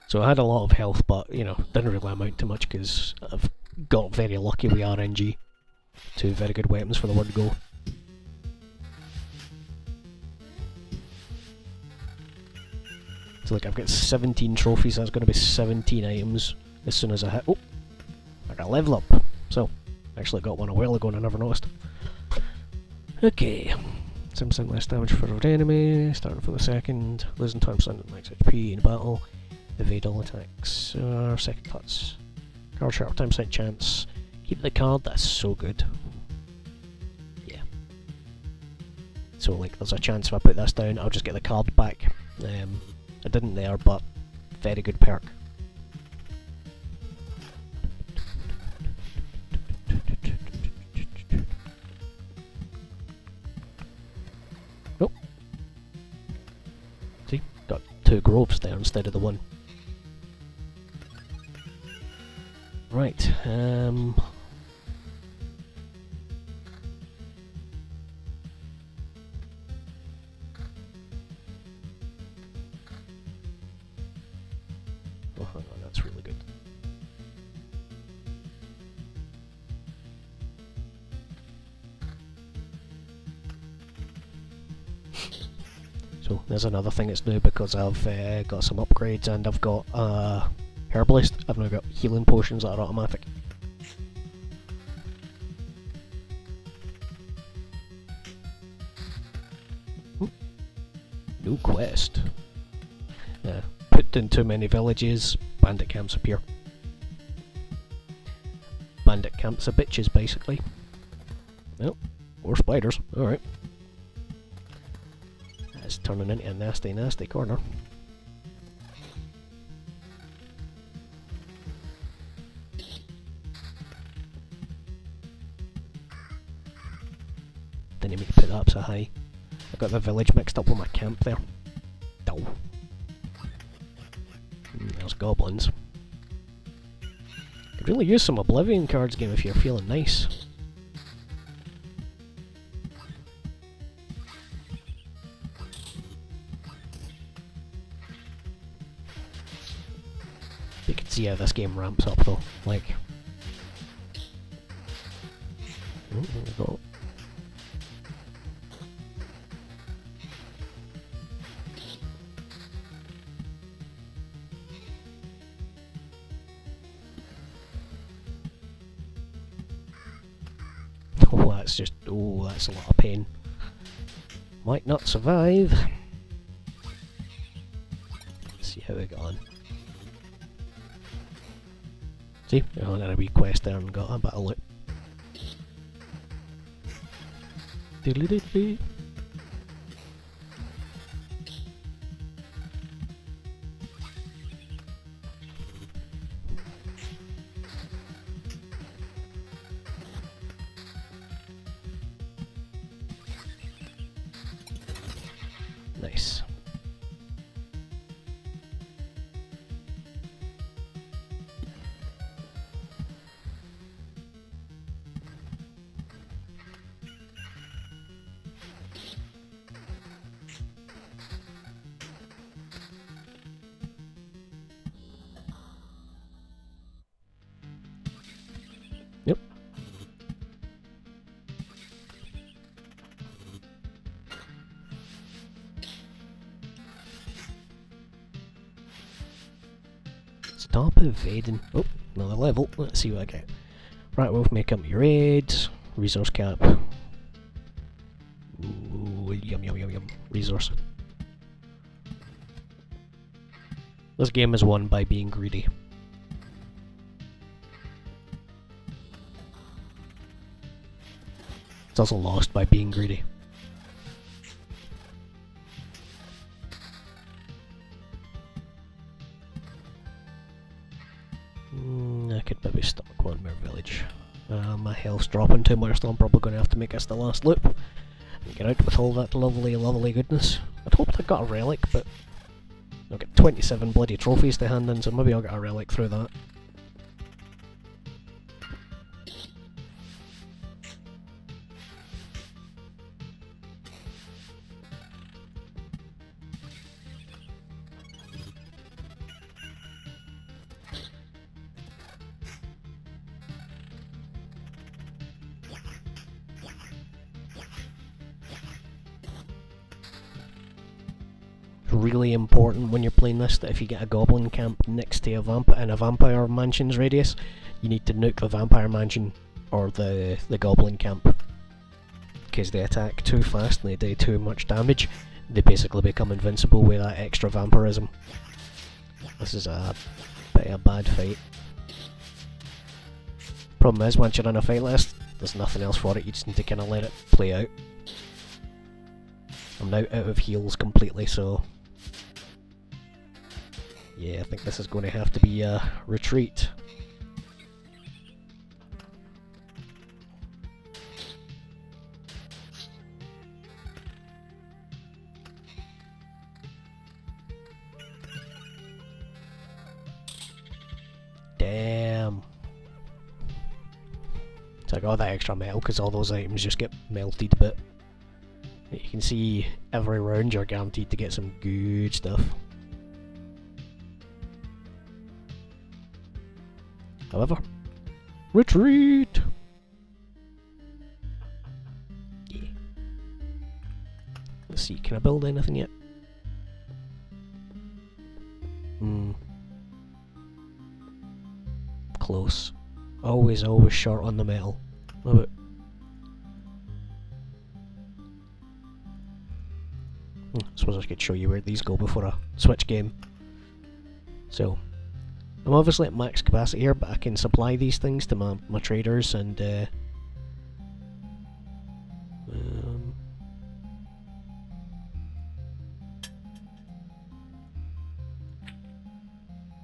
So I had a lot of health, but, you know, didn't really amount to much because I've got very lucky with RNG. 2 very good weapons for the word go. So look, I've got 17 trophies, that's going to be 17 items as soon as I hit... Oh! I got a level up! So, actually got one a while ago and I never noticed. Okay. 7% less damage for an enemy, starting for the second, losing time percent max HP in battle, evade all attacks, second touch, card sharp time percent chance, keep the card, that's so good. Yeah. So like there's a chance if I put this down I'll just get the card back. I didn't there, but very good perk. Nope. See, got 2 groves there instead of the 1. Right, oh, hang on, that's really good. So there's another thing that's new because I've got some upgrades and I've got Herbalist. I've now got healing potions that are automatic. New quest. Put in too many villages, bandit camps appear. Bandit camps are bitches, basically. Well, more spiders, alright. That's turning into a nasty, nasty corner. hi. I got the village mixed up with my camp there. Oh. There's goblins. Could really use some Oblivion cards game if you're feeling nice. You can see how this game ramps up though, like... Oh, there we go. Oh, that's just... oh, that's a lot of pain. Might not survive. Let's see how we got on. See, I did a wee quest there and got a bit of loot. Diddly-diddly. Nice. Yep. Stop evading. Oh, another level. Let's see what I get. Right, Wolf, make up your raids. Resource cap. Ooh, yum yum yum yum. Resource. This game is won by being greedy. It's also lost by being greedy. I could maybe stomach one more village. My health's dropping too much, so I'm probably going to have to make this the last loop. And get out with all that lovely, lovely goodness. I'd hoped I got a relic, but I'll get 27 bloody trophies to hand in, so maybe I'll get a relic through that. Really important when you're playing this that if you get a goblin camp next to a vampire mansion's radius, you need to nuke the vampire mansion or the goblin camp, because they attack too fast and they do too much damage. They basically become invincible with that extra vampirism. This is a bit of a bad fight. Problem is, once you're on a fight list, there's nothing else for it, you just need to kind of let it play out. I'm now out of heals completely, so yeah, I think this is going to have to be a retreat. Damn. So I got that extra metal because all those items just get melted a bit. You can see every round you're guaranteed to get some good stuff. However, retreat! Yeah. Let's see, can I build anything yet? Close. Always short on the metal. Love it. I suppose I could show you where these go before I switch game. So, I'm obviously at max capacity here, but I can supply these things to my traders and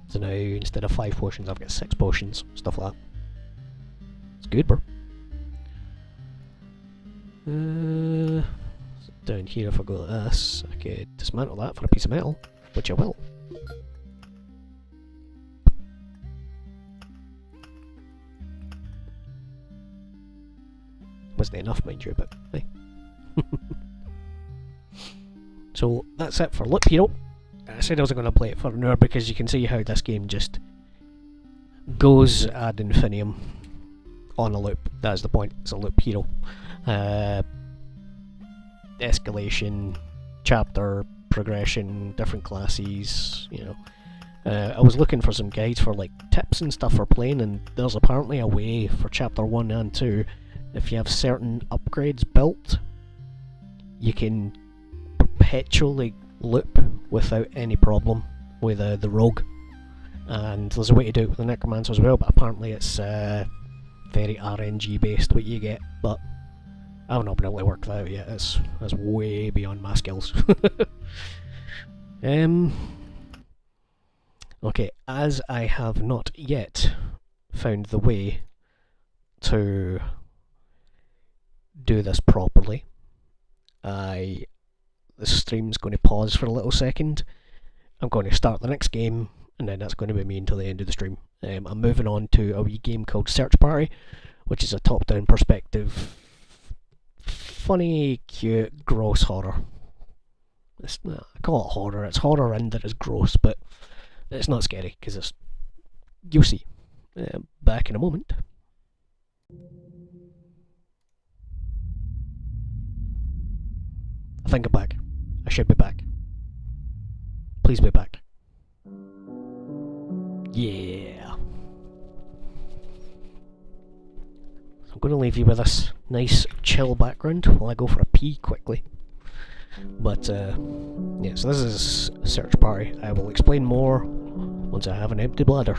so now instead of 5 potions I've got 6 potions, stuff like that. It's good, bro. Down here, if I go like this, I could dismantle that for a piece of metal, which I will. Wasn't enough, mind you, but hey. So that's it for Loop Hero. I said I was going to play it for an hour because you can see how this game just goes ad infinitum on a loop. That's the point, it's a Loop Hero. Escalation, chapter, progression, different classes, you know. I was looking for some guides for like tips and stuff for playing, and there's apparently a way for chapter 1 and 2, if you have certain upgrades built, you can perpetually loop without any problem with the rogue. And there's a way to do it with the necromancer as well, but apparently it's very RNG based what you get, but I've not been able to work that out yet. It's way beyond my skills. Okay, as I have not yet found the way to do this properly, the stream's going to pause for a little second. I'm going to start the next game, and then that's going to be me until the end of the stream. I'm moving on to a wee game called Search Party, which is a top-down perspective, funny, cute, gross horror. I call it horror. It's horror in that it's gross, but it's not scary because it's. You'll see. Back in a moment. I think I'm back. I should be back. Please be back. Yeah. So I'm going to leave you with this nice chill background while I go for a pee quickly. But yeah, so this is Search Party. I will explain more once I have an empty bladder.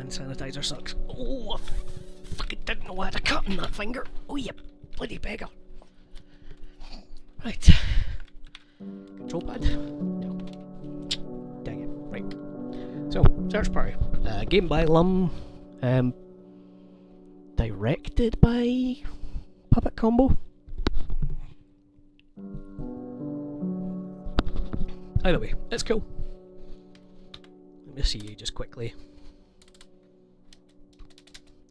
Sanitizer sucks. Oh, I fucking didn't know I had a cut in that finger. Oh, you bloody beggar. Right. Control pad? No. Dang it. Right. So, Search Party. Game by Lum. Directed by Puppet Combo. Either way, it's cool. Let me see you just quickly.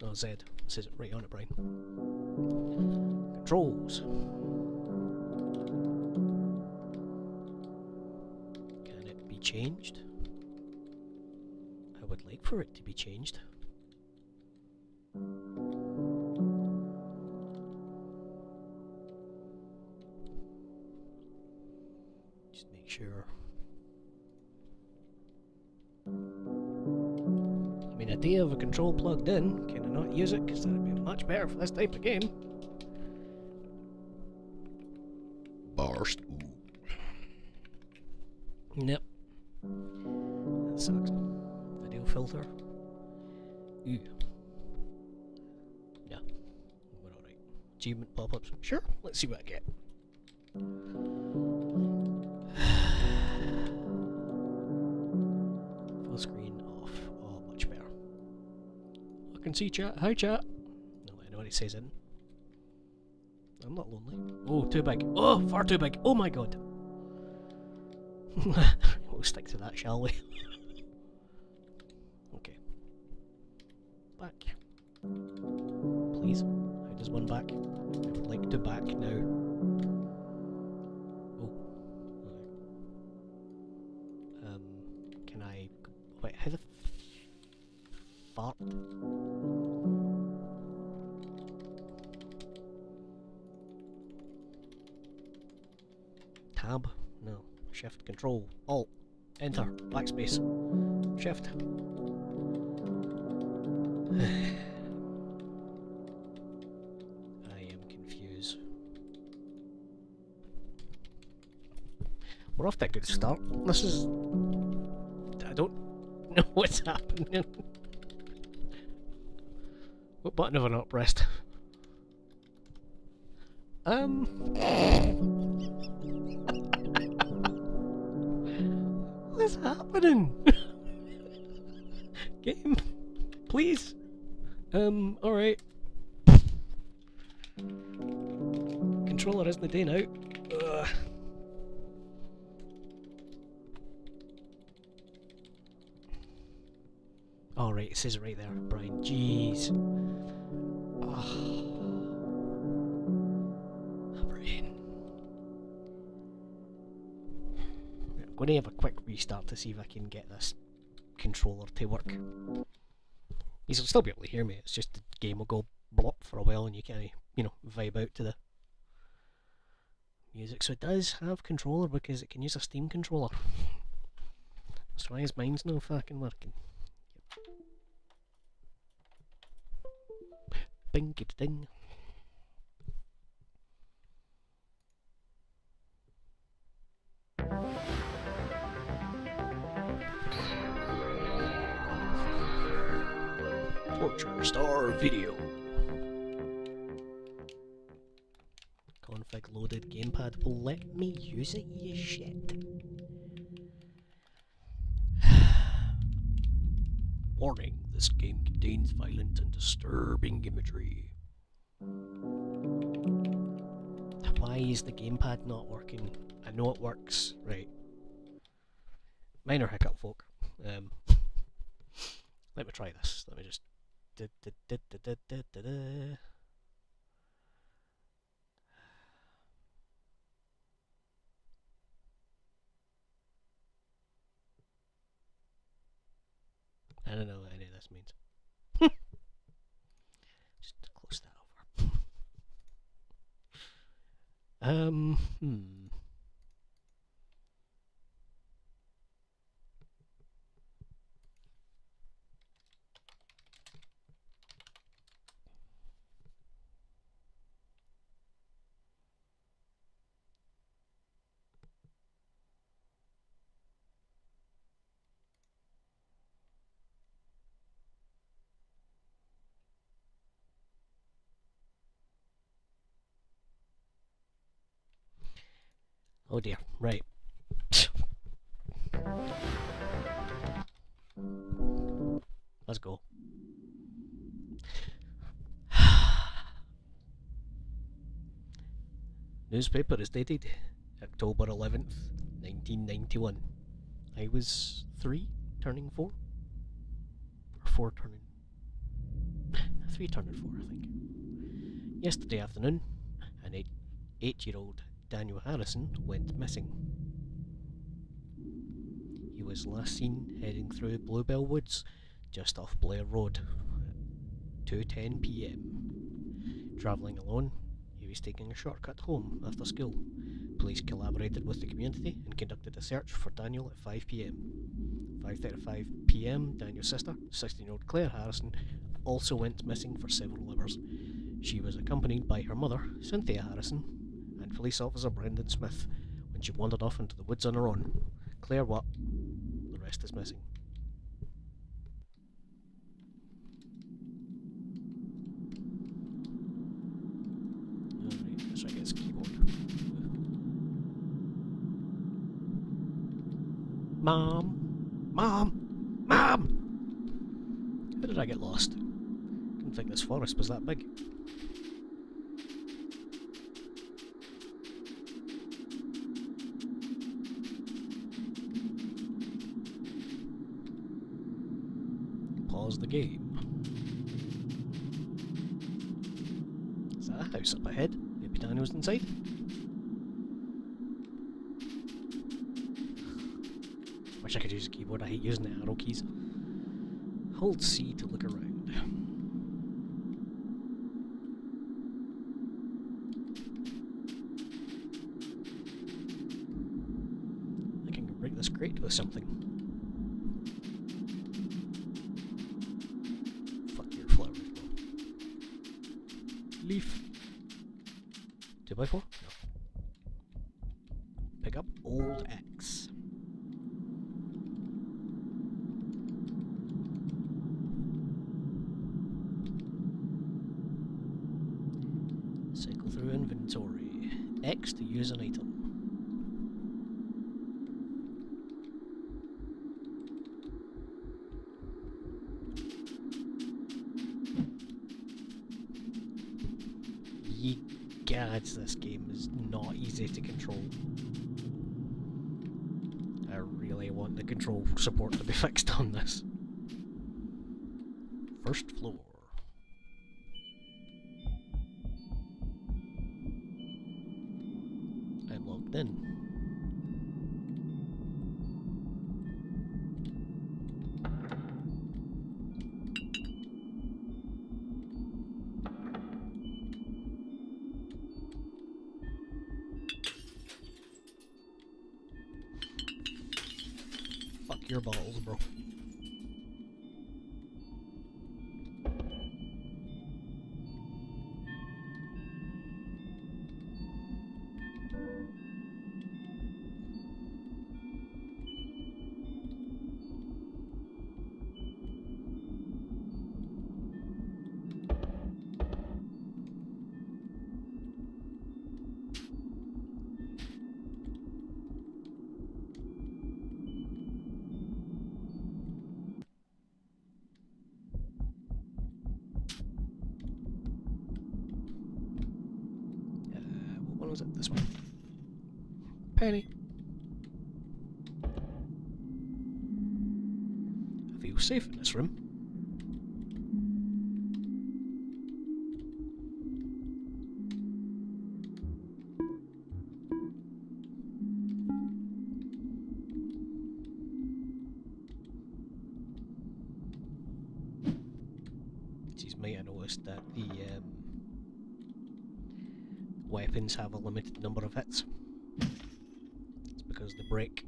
Oh, Z. It says it right on it, Brian. Controls. Can it be changed? I would like for it to be changed. Just make sure. I mean, I do have a control plugged in. Can I not use it? Because that would be much better for this type of game. Burst. Yep. That sucks. Video filter. Ooh. Yeah. We're alright. Achievement pop-ups. Sure. Let's see what I get. Full screen off. Oh, much better. can see chat. Hi chat. No, anybody says in. I'm not lonely. Oh, too big. Oh, far too big. Oh my god. We'll stick to that, shall we? Okay. Back. Please. How does one back? I would like to back now. Oh. Can I... Wait, how the... Fart? Tab? No. Shift, Control, Alt, Enter, Backspace, Shift. I am confused. We're off to a good start. This is... I don't know what's happening. What button have I not pressed? What's happening? Game, please. Alright. Controller isn't the day now. Alright, it says it right there, Brian. Jeez. Brian. I'm going to have a quick restart to see if I can get this controller to work. You'll still be able to hear me, it's just the game will go blop for a while and you can't, you know, vibe out to the music. So it does have controller because it can use a Steam controller. That's why his mine's not fucking working. Bing ding. Torture Star Video. Config loaded gamepad will let me use it, you shit. Warning, this game contains violent and disturbing imagery. Why is the gamepad not working? I know it works, right. Minor hiccup, folk. Let me try this. Let me just... I don't know what any of this means. Just close that over. Oh dear, right. Let's go. Newspaper is dated October 11th, 1991. I was 3, turning 4. Or 4 turning... 3 turning 4, I think. Yesterday afternoon, an 8-year-old Daniel Harrison went missing. He was last seen heading through Bluebell Woods, just off Blair Road, at 2:10 PM. Travelling alone, he was taking a shortcut home after school. Police collaborated with the community and conducted a search for Daniel at 5 PM. 5:35 PM, Daniel's sister, 16-year-old Claire Harrison, also went missing for several hours. She was accompanied by her mother, Cynthia Harrison, and police officer Brendan Smith when she wandered off into the woods on her own. Claire what? The rest is missing. Alright, let's try to get his keyboard. Mom! Mom! Mom! How did I get lost? think this forest was that big. Pause the game. Is that a house up ahead? Maybe Daniel's inside? Wish I could use a keyboard, I hate using the arrow keys. Hold C to look around. I can break this crate with something. Fuck your flowers, bro. Leaf. 2x4? No. Pick up old X. Cycle through inventory. X to use an item. Ye gods, this game is not easy to control. I really want the control support to be fixed on this. First floor. I'm logged in. Fuck your balls, bro. What was it? This one. Penny. I feel safe in this room. Jeez, might have noticed that the weapons have a limited number of hits. It's because they break.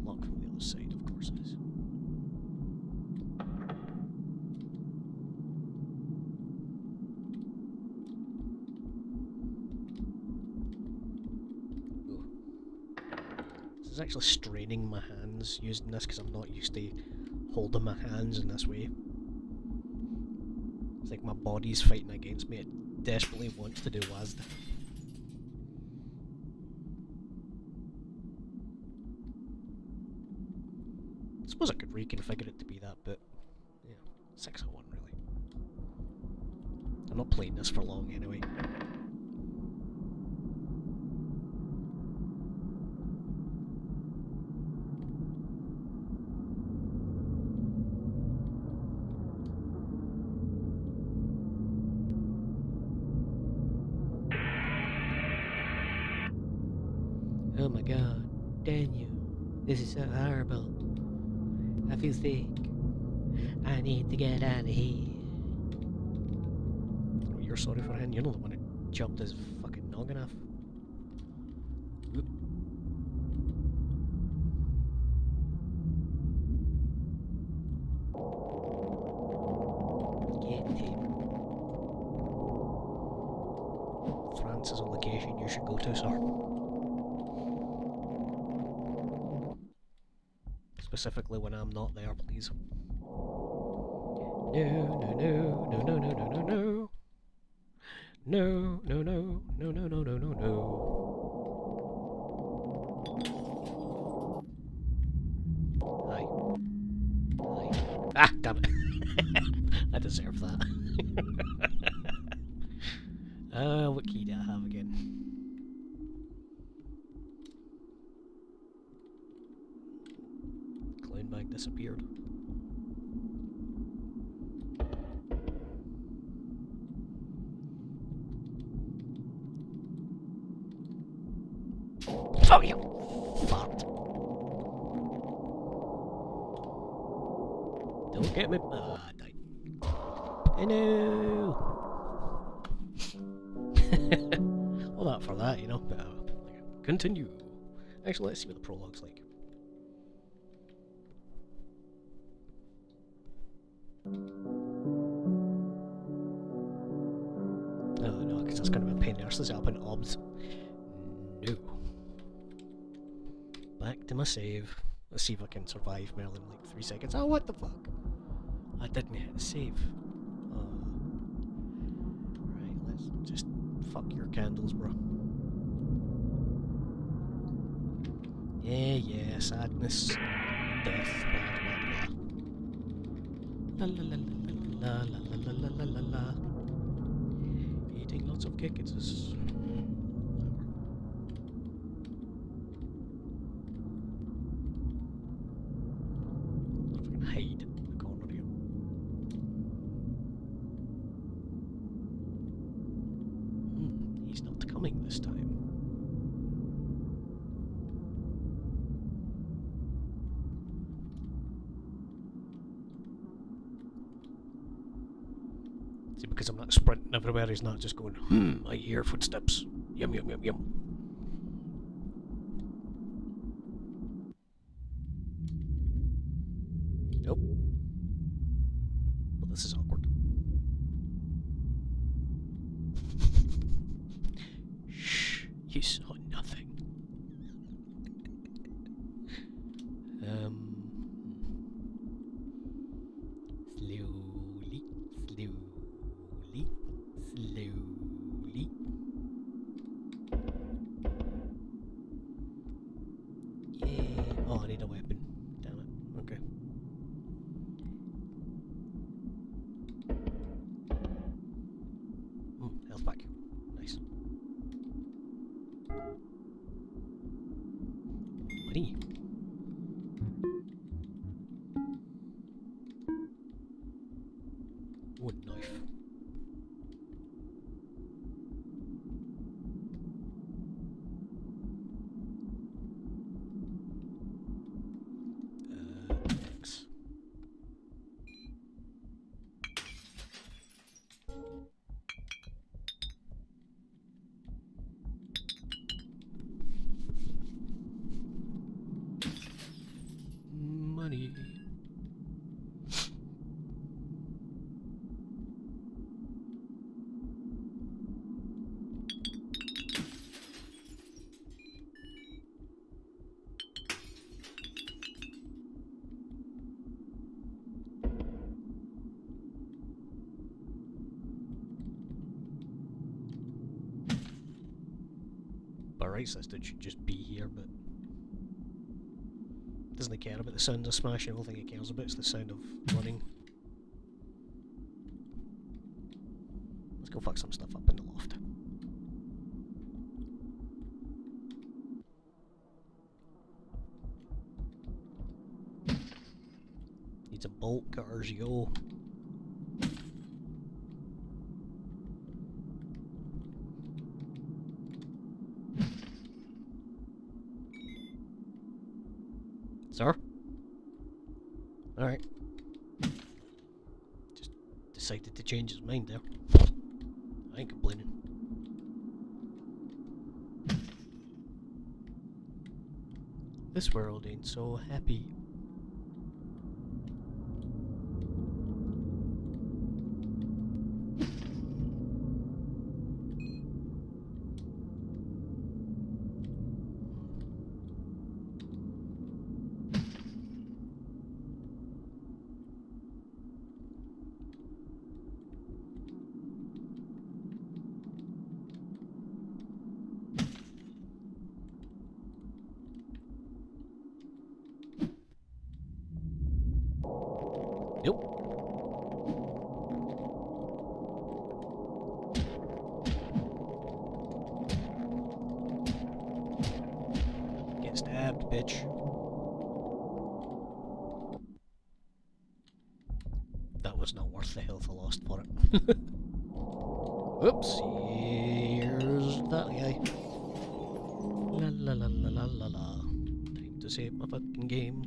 Lock from the other side, of course it is. Ooh. This is actually straining my hands using this because I'm not used to holding my hands in this way. It's like my body's fighting against me. It desperately wants to do WASD. I suppose I could reconfigure it to be that, but yeah, 601 really. I'm not playing this for long anyway. Oh my god, Daniel, this is so horrible. I feel sick. I need to get out of here. Oh, you're sorry for him. You're not the one who chopped his fucking noggin off. Oop. Get him. France is a location you should go to, sir. Specifically when I'm not there, please. No, no, no, no, no, no, no, no, no. No, no, no, no, no, no, no, no, no. What key do I have again? Clown bag disappeared. Fuck you! Fart. Don't get me. Ah, I died. I know! All that for that, you know. But, continue. Actually, let's see what the prologue's like. Oh no, because that's going to be a pain in the arse to set up in OBS. No. Back to my save. Let's see if I can survive more than like 3 seconds. Oh, what the fuck? I didn't hit save. Right, let's just fuck your candles, bro. Yeah, sadness, death, blah blah blah. La la la la la la la la la la. Eating lots of cake, it's just... hide in the corner here. He's not coming this time. See, because I'm not sprinting everywhere, he's not just going, I hear footsteps. Yum yum yum yum. Nope. Well, this is awkward. Shh, you saw nothing. Slowly. Yeah. Oh, I need a weapon. Damn it. Okay. Health back. Nice. Money. Oh, a knife. X. Money. By rights, this dude should just be here, but doesn't care about the sound of smashing. The only thing he cares about is the sound of running. Let's go fuck some stuff up in the loft. Needs a bolt cutters, yo. Sir? Alright. Just decided to change his mind there. I ain't complaining. This world ain't so happy. Nope. bitch. That was not worth the health I lost for it. Oops, here's that guy. La la la la la la la. Time to save my fucking game.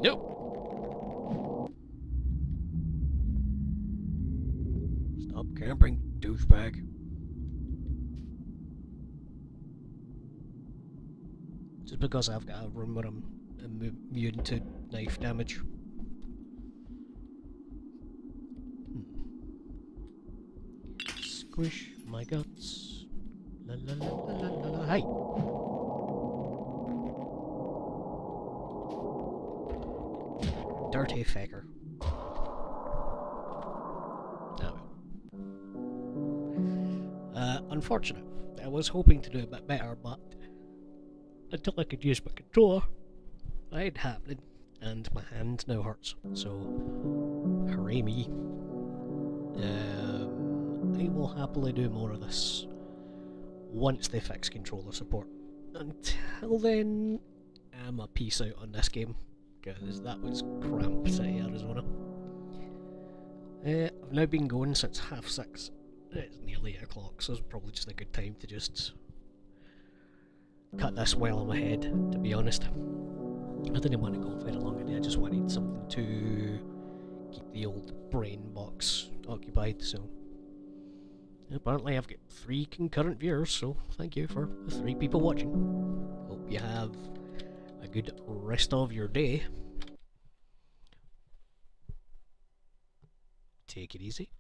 Nope. Stop camping, douchebag. Just because I've got a room where I'm immune to knife damage. Squish my guts. La la la la la la. Hi. Dirty fecker. Unfortunate. I was hoping to do a bit better, but until I could use my controller, it ain't happening, and my hand now hurts. So, hooray me. I will happily do more of this once they fix controller support. Until then, I'm a peace out on this game, because that was cramp City, Arizona. I've now been going since 6:30. It's nearly 8 o'clock, so it's probably just a good time to just cut this while I'm ahead, to be honest. I didn't want to go very long today, I just wanted something to keep the old brain box occupied, so... Apparently I've got 3 concurrent viewers, so thank you for the 3 people watching. Hope you have a good rest of your day. Take it easy.